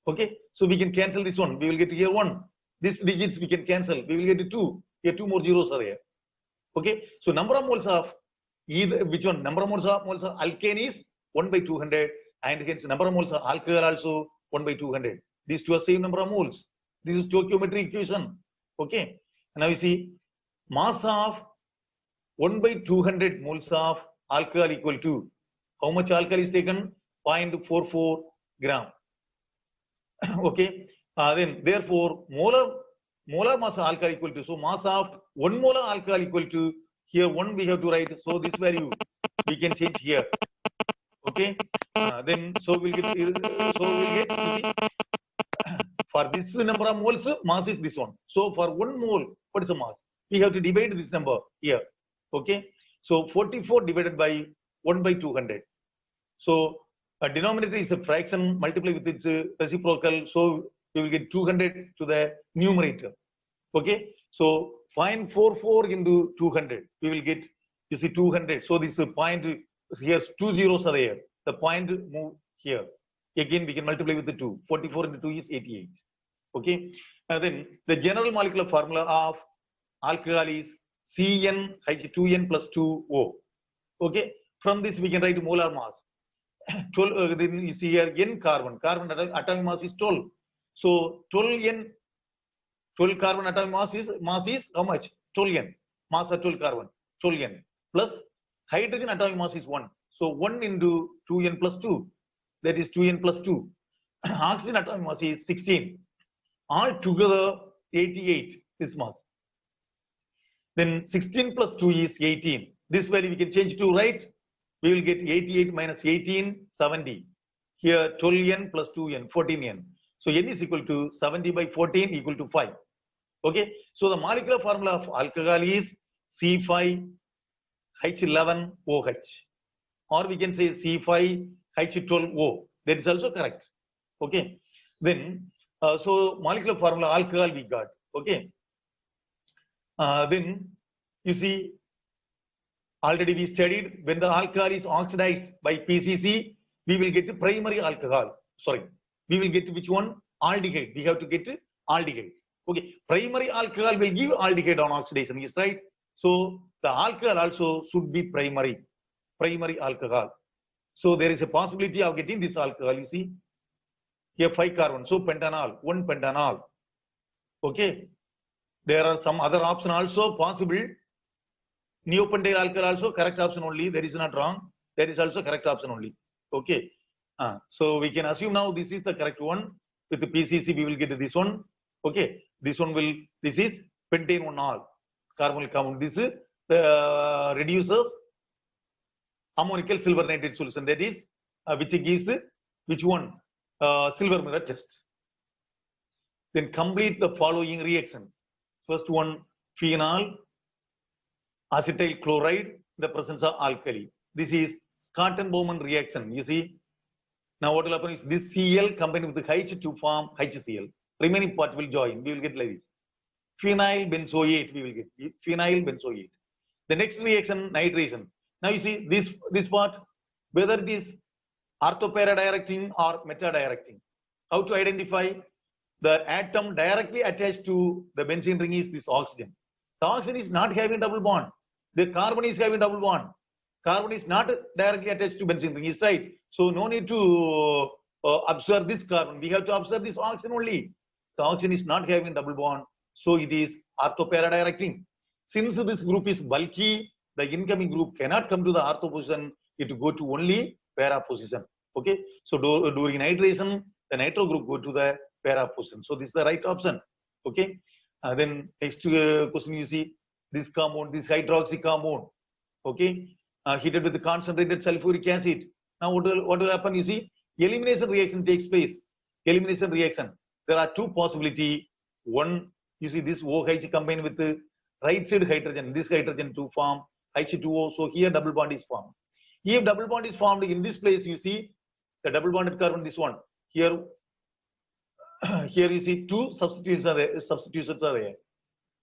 Okay, so we can cancel this one. We will get here 1. These digits we can cancel. We will get 2. Here 2 more zeros are there. Okay, so number of moles of either which one? Number of moles of alkane is 1 by 200, and hence number of moles of alcohol also 1 by 200. These two are same number of moles. This is stoichiometric equation. Okay, and now you see mass of 1 by 200 moles of alcohol equal to how much alcohol is taken? 0.44 gram. Okay. Then therefore molar mass of alcohol equal to, so mass of 1 molar alcohol equal to, here 1 we have to write, so this value we can change here. Okay, then so we'll get for this number of moles mass is this one. So for 1 mole, what is the mass? We have to divide this number here. Okay, so 44 divided by 1 by 200. So a denominator is a fraction, multiply with its reciprocal, so we will get 200 to the numerator. Okay, so 0.44 into 200, we will get, you see, 200. So this point here, 2 zeros are there. The point move here. Again, we can multiply with the 2. 44 into 2 is 88. Okay, and then the general molecular formula of alcohol is CnH2n plus 2O. Okay, from this we can write molar mass. 12. Then you see here n carbon atomic mass is 12. So 12 carbon atomic mass is how much? 12n. Mass of 12 carbon, 12n. Plus hydrogen atomic mass is 1. So 1 into 2n plus 2, that is 2n plus 2. Oxygen atomic mass is 16. All together 88 this mass. Then 16 plus 2 is 18. This value we can change to, right? We will get 88 minus 18, 70. Here 12n plus 2n, 14n. So n is equal to 70 by 14 equal to 5. Okay, so the molecular formula of alcohol is C5H11OH, or we can say C5H12O. That is also correct. Okay, then so molecular formula alcohol we got. Okay, then you see already we studied when the alcohol is oxidized by PCC, we will get primary alcohol. Sorry, we will get which one? Aldehyde. We have to get aldehyde. Okay, primary alcohol will give aldehyde on oxidation, is right? So the alcohol also should be primary alcohol. So there is a possibility of getting this alcohol. You see here 5 carbon, so pentanol, 1 pentanol. Okay, there are some other option also possible. Neopentyl alcohol also correct option only. That is not wrong. That is also correct option only. Okay, so we can assume now this is the correct one. With the PCC we will get this one. Okay, this is pentane 1-ol, carbonyl compound. This reduces ammonical silver nitrate solution. That is, which gives which one? Silver mirror test. Then complete the following reaction. First one, phenol acetyl chloride in the presence of alkali. This is Scott-Bowman reaction. You see, now what will happen is this Cl combined with the H to form HCl. Remaining part will join. We will get like this. Phenyl benzoate. We will get phenyl benzoate. The next reaction, nitration. Now you see this part, whether it is orthopara-directing or meta-directing. How to identify? The atom directly attached to the benzene ring is this oxygen. The oxygen is not having double bond. The carbon is having double bond. Carbon is not directly attached to benzene ring, is right? So no need to observe this carbon. We have to observe this oxygen only. The oxygen is not having double bond, so it is orthopara-directing. Since this group is bulky, the incoming group cannot come to the ortho position. It will go to only para position. Okay, so during nitration, the nitro group go to the para position. So this is the right option. Okay, then next question you see this compound, this hydroxy compound. Okay, heated with the concentrated sulfuric acid. Now what will happen? You see, elimination reaction takes place. Elimination reaction. There are two possibility. One, you see this OH combined with the right side hydrogen, this hydrogen to form H2O. So here double bond is formed. If double bond is formed in this place, you see the double bonded carbon, this one. Here you see two substitutions are there.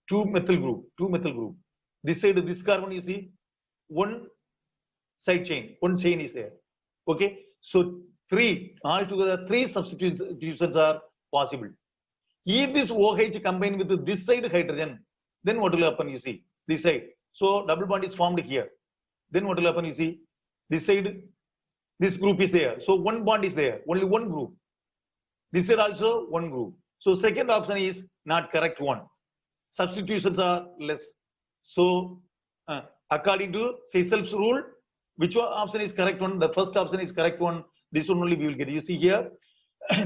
Two methyl group. This side, this carbon, you see one side chain, one chain is there. Okay, so altogether three substitutions are possible. If this OH combined with this side hydrogen, then what will happen? You see this side. So double bond is formed here. Then what will happen? You see this side, this group is there. So one bond is there, only one group. This side also one group. So second option is not correct one. Substitutions are less. So according to Seysel's rule, which option is correct one? The first option is correct one. This one only we will get. You see here,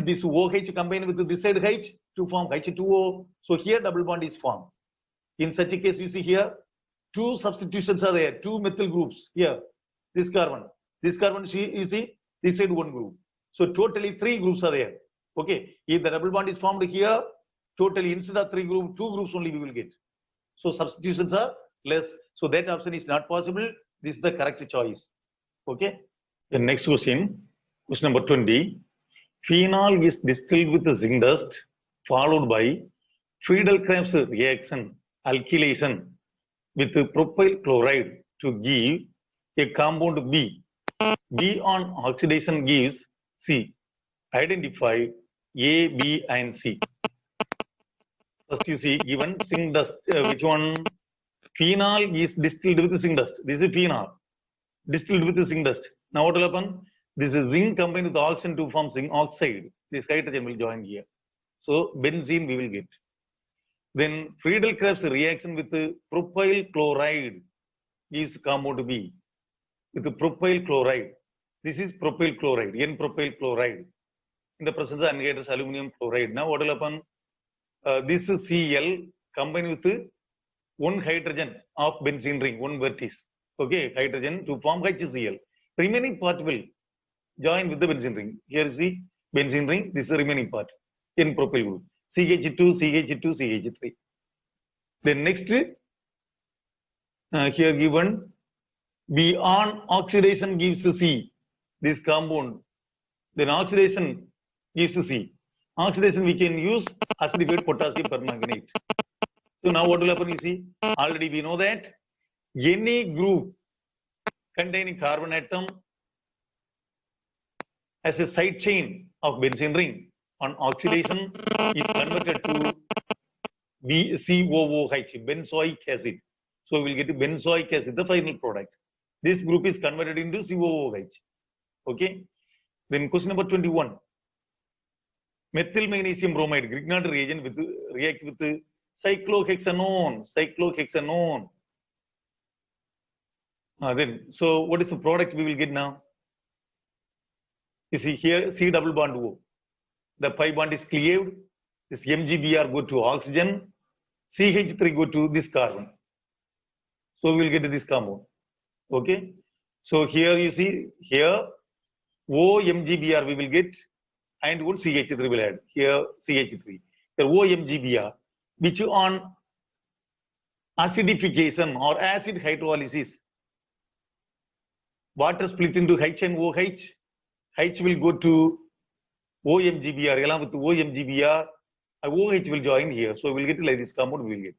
this OH combined with this side H to form H2O. So here double bond is formed. In such a case, you see here, two substitutions are there, two methyl groups here. This carbon, you see, this side one group. So totally three groups are there. Okay, if the double bond is formed here, totally instead of three groups, two groups only we will get. So substitutions are less. So that option is not possible. This is the correct choice. Okay. The next question number 20. Phenol is distilled with the zinc dust, followed by Friedel-Crafts reaction, alkylation with propyl chloride to give a compound B. B on oxidation gives C. Identify A, B, and C. First you see given zinc dust. Which one? Phenol is distilled with zinc dust. This is phenol distilled with zinc dust. Now what will happen? This is zinc combined with oxygen to form zinc oxide. This hydrogen will join here. So benzene we will get. Then Friedel-Crafts reaction with propyl chloride gives compound B. With the propyl chloride. This is propyl chloride, N-propyl chloride. In the presence of anhydrous aluminum chloride. Now what will happen? This is Cl combined with one hydrogen of benzene ring, one vertex. Okay, hydrogen to form HCl. Remaining part will join with the benzene ring. Here is the benzene ring. This is the remaining part. N-propyl group. CH2, CH2, CH3. Then next, here given B on oxidation gives C. This compound. Then oxidation gives C. Oxidation we can use acidified potassium permanganate. So now what will happen? You see, already we know that any group containing carbon atom as a side chain of benzene ring on oxidation is converted to BCOOH, benzoic acid. So we will get benzoic acid, the final product. This group is converted into COOH. Okay. Then question number 21. Methyl magnesium bromide, Grignard reagent with react with cyclohexanone. Then so what is the product we will get now? You see here C double bond O. The pi bond is cleaved. This MgBr go to oxygen, CH3 go to this carbon. So we will get this compound. Okay. So here you see, here OMgBr we will get, and one CH3 will add. Here CH3. Here OMgBr, which on acidification or acid hydrolysis, water split into H and OH. H will go to OMgBr, along with OMgBr, OH will join here. So we'll get like this compound we will get.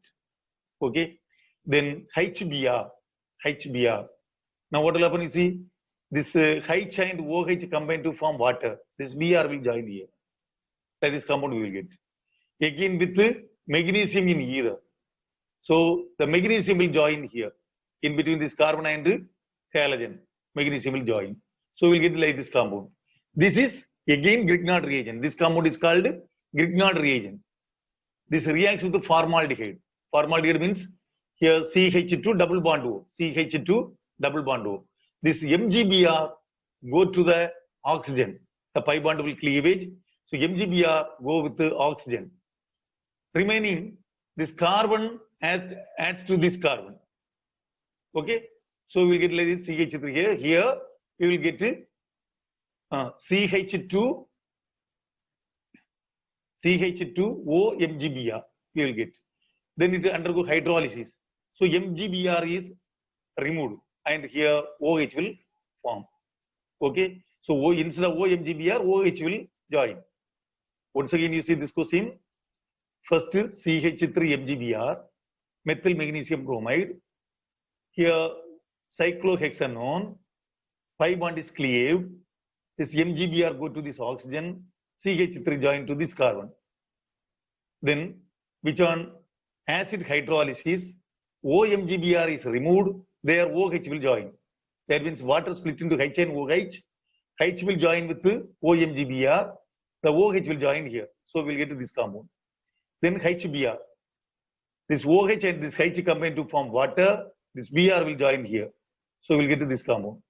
Okay. Then HBr. Now what will happen? You see, this H and OH combine to form water. This Br will join here. Like this compound we will get. Again with magnesium in either. So the magnesium will join here. In between this carbon and halogen, magnesium will join. So we'll get like this compound. This is again Grignard reagent. This compound is called Grignard reagent. This reacts with the formaldehyde. Formaldehyde means here CH2 double bond O. CH2 double bond O. This MgBr go to the oxygen. The pi bond will cleavage. So MgBr go with the oxygen. Remaining, this carbon adds to this carbon. Okay. So we get like this CH3 here. Here we will get CH2 OMgBr. We will get. Then it will undergo hydrolysis. So MgBr is removed, and here OH will form. Okay. So instead of OMgBr, OH will join. Once again, you see this question. First CH3MgBr, methyl magnesium bromide. Here cyclohexanone, pi bond is cleaved. This MgBr go to this oxygen, CH3 join to this carbon. Then, which on acid hydrolysis, OMgBr is removed, there OH will join. That means water split into H and OH. H will join with the OMgBr, the OH will join here. So we'll get to this compound. Then HBr. This OH and this H combine to form water, this Br will join here. So we'll get to this compound.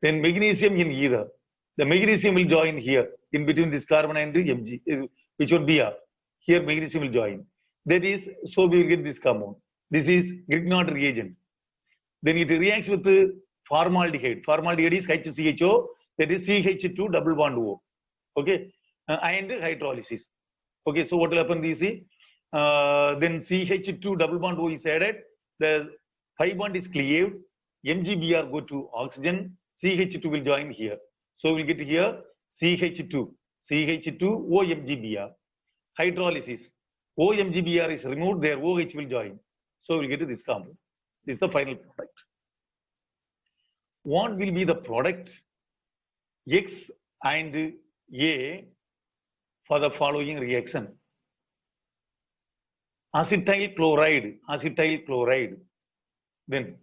Then magnesium in either. The magnesium will join here in between this carbon and the Mg, which would Br. Here magnesium will join. That is, so we will get this compound. This is Grignard reagent. Then it reacts with the formaldehyde. Formaldehyde is HCHO, that is CH2 double bond O. Okay, and hydrolysis. Okay, so what will happen? You see, then CH2 double bond O is added. The pi bond is cleaved. MgBr go to oxygen. CH2 will join here. So we'll get here CH2 OMgBr. Hydrolysis. OMgBr is removed, there OH will join. So we'll get to this compound. This is the final product. What will be the product X and A for the following reaction? Acetyl chloride, then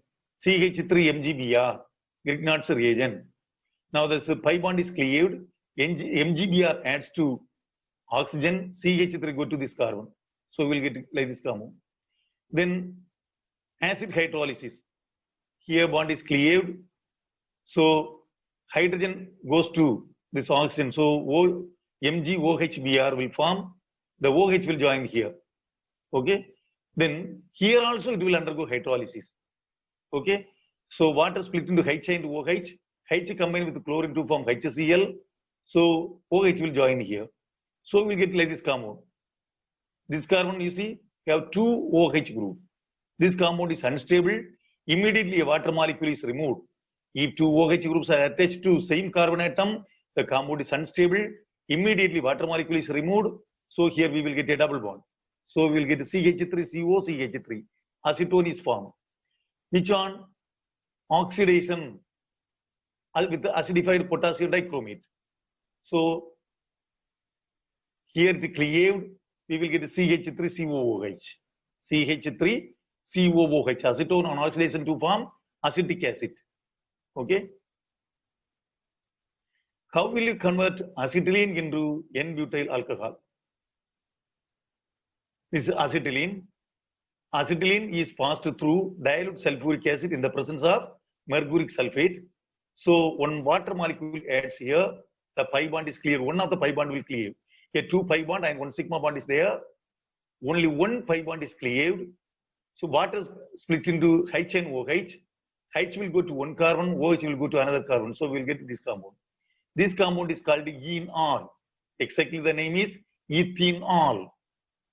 CH3MgBr, Grignard's reagent. Now this pi bond is cleaved, MgBr adds to oxygen, CH3 go to this carbon. So we'll get like this compound. Then acid hydrolysis. Here bond is cleaved. So hydrogen goes to this oxygen. So MgOHBr will form. The OH will join here. Okay. Then here also it will undergo hydrolysis. Okay. So water split into H and OH. H combined with chlorine to form HCl. So OH will join here. So we'll get like this compound. This carbon, you see, you have two OH group. This compound is unstable. Immediately a water molecule is removed. If two OH groups are attached to same carbon atom, the compound is unstable. Immediately water molecule is removed. So here we will get a double bond. So we will get CH3CO, CH3. Acetone is formed. Which on oxidation with the acidified potassium dichromate. So here the cleaved, we will get CH3COOH. CH3COOH. Acetone on oxidation to form acetic acid. Okay. How will you convert acetylene into N-butyl alcohol? This is acetylene. Acetylene is passed through dilute sulfuric acid in the presence of mercuric sulfate. So one water molecule adds here, the pi bond is clear. One of the pi bond will clear. Here 2 pi bond and 1 sigma bond is there. Only 1 pi bond is cleaved. So water split into H and OH. H will go to one carbon, OH will go to another carbon. So we'll get this compound. This compound is called enol. Exactly the name is ethanol.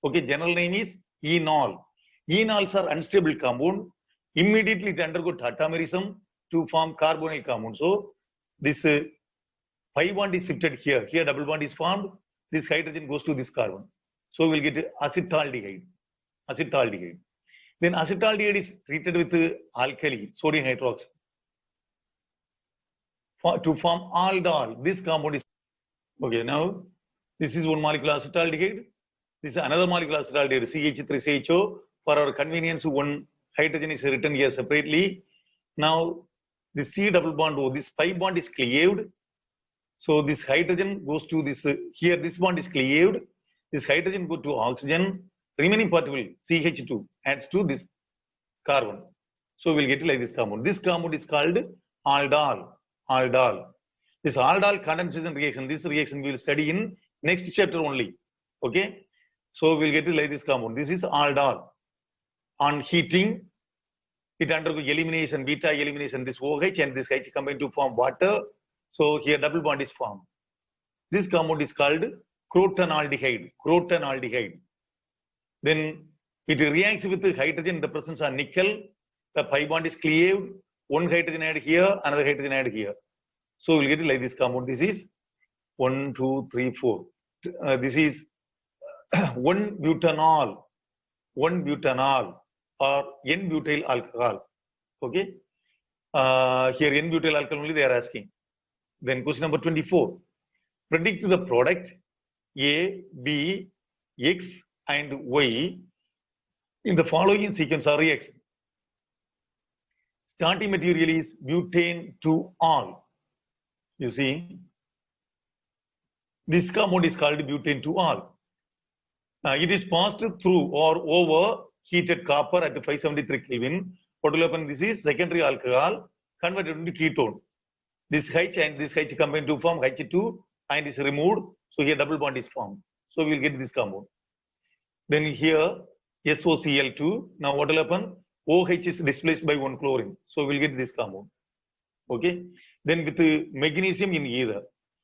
Okay, general name is enol. Enols are unstable compound. Immediately it undergo tautomerism to form carbonyl compound. So this pi bond is shifted here. Here double bond is formed. This hydrogen goes to this carbon. So we'll get acetaldehyde. Acetaldehyde. Then acetaldehyde is treated with alkali, sodium hydroxide. To form aldol, this compound is okay. Now this is one molecule acetaldehyde. This is another molecule acetaldehyde, CH3CHO. For our convenience, one hydrogen is written here separately. Now the C double bond O, this pi bond is cleaved. So this hydrogen goes to this here. This bond is cleaved. This hydrogen goes to oxygen. Remaining particle CH2 adds to this carbon. So we'll get like this compound. This compound is called aldol. Aldol. This aldol condensation reaction. This reaction we will study in next chapter only. Okay. So we'll get like this compound. This is aldol. On heating, it undergoes elimination, beta elimination. This OH and this H combine to form water. So here double bond is formed. This compound is called crotonaldehyde. Crotonaldehyde. Then it reacts with the hydrogen in the presence of nickel. The pi bond is cleaved. One hydrogen added here, another hydrogen added here. So we'll get it like this compound. This is 1, 2, 3, 4. This is 1 butanol. 1 butanol or N-butyl alcohol. Okay. Here N-butyl alcohol only they are asking. Then question number 24. Predict the product A, B, X and Y in the following sequence of reaction. Starting material is butane to all. You see, this compound is called butane to all. It is passed through or over heated copper at 573 Kelvin. What will happen? This is secondary alcohol converted into ketone. This H and this H combine to form H2 and is removed. So here double bond is formed. So we will get this compound. Then here SOCl2. Now what will happen? OH is displaced by one chlorine. So we'll get this compound. Okay. Then with the magnesium in either.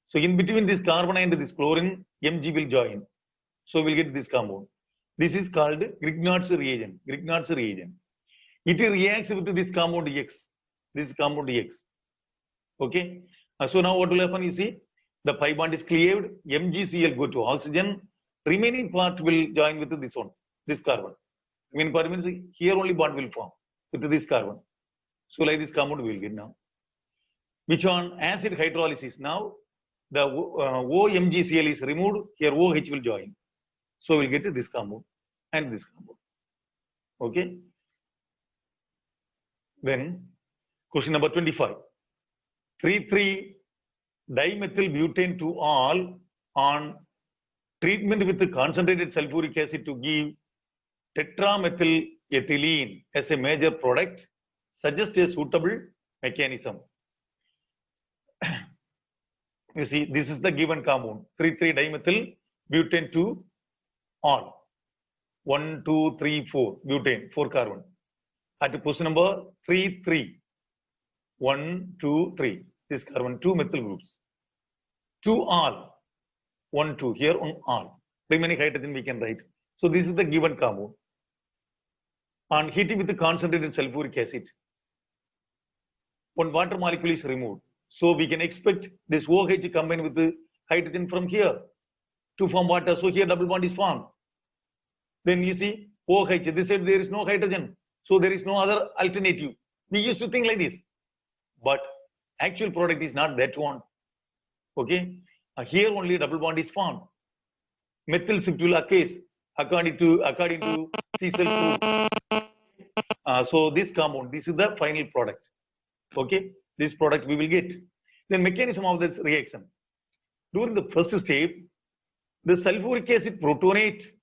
So in between this carbon and this chlorine, Mg will join. So we'll get this compound. This is called Grignard's reagent. Grignard's reagent. It reacts with this compound X. This compound X. Okay. So now what will happen? You see, the pi bond is cleaved. MgCl go to oxygen. Remaining part will join with this one, this carbon. Remaining part means here only bond will form with this carbon. So like this compound we will get now. Which on acid hydrolysis now the OMgCl is removed. Here OH will join. So we'll get this compound and this compound. Okay. Then question number 25. 3,3-dimethyl-butane to all on treatment with the concentrated sulfuric acid to give tetramethyl ethylene as a major product suggests a suitable mechanism. You see, this is the given compound 3,3-dimethyl-butane to all 1, 2, 3, 4 butane 4 carbon at position number 3, 3 1, 2, 3 this carbon 2 methyl groups to all 1, 2 here on all remaining hydrogen we can write. So this is the given compound. On heating with the concentrated sulfuric acid, one water molecule is removed. So we can expect this OH combined with the hydrogen from here to form water. So here double bond is formed. Then you see OH, this side there is no hydrogen. So there is no other alternative. We used to think like this. But actual product is not that one. Okay. Here only double bond is formed. Methyl shift will occur according to C-cell 2. So this compound, this is the final product. Okay. This product we will get. Then mechanism of this reaction. During the first step, the sulfuric acid protonate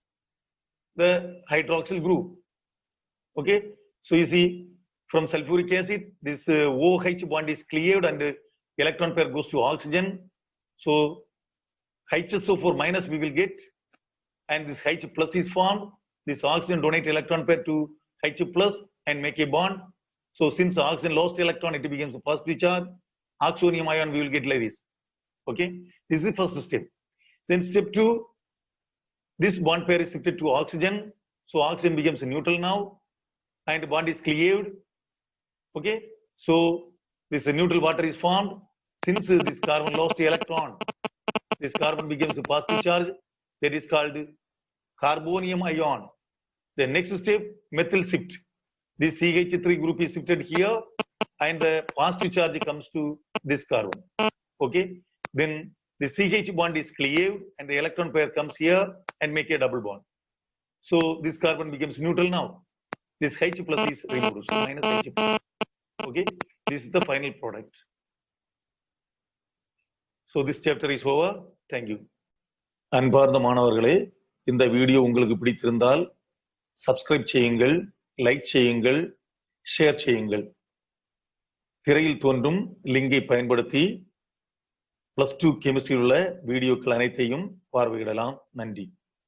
the hydroxyl group. Okay. So you see from sulfuric acid, this OH bond is cleared and the electron pair goes to oxygen. So HSO4 minus we will get, and this H plus is formed. This oxygen donate electron pair to H plus and make a bond. So since oxygen lost electron, it becomes a positive charge. Oxonium ion we will get like this. Okay, this is the first step. Then step 2, this bond pair is shifted to oxygen. So oxygen becomes neutral now, and bond is cleaved. Okay, so this neutral water is formed. Since this carbon lost electron, this carbon becomes a positive charge. That is called carbonium ion. The next step, methyl shift. This CH3 group is shifted here, and the positive charge comes to this carbon. Okay, then the CH bond is cleaved, and the electron pair comes here and make a double bond. So this carbon becomes neutral now. This H plus is removed, so minus H plus. Okay, this is the final product. So this chapter is over. Thank you. அன்பார்ந்த மாணவர்களே, இந்த video உங்களுக்கு பிடித்திருந்தால் subscribe செய்யுங்கள், like செய்யுங்கள், share செய்யுங்கள். திரையில் தோன்றும் லிங்கை பயன்படுத்தி +2 கெமிஸ்ட்ரியில் உள்ள வீடியோக்கள் அனைத்தையும் பார்வையிடலாம். நன்றி.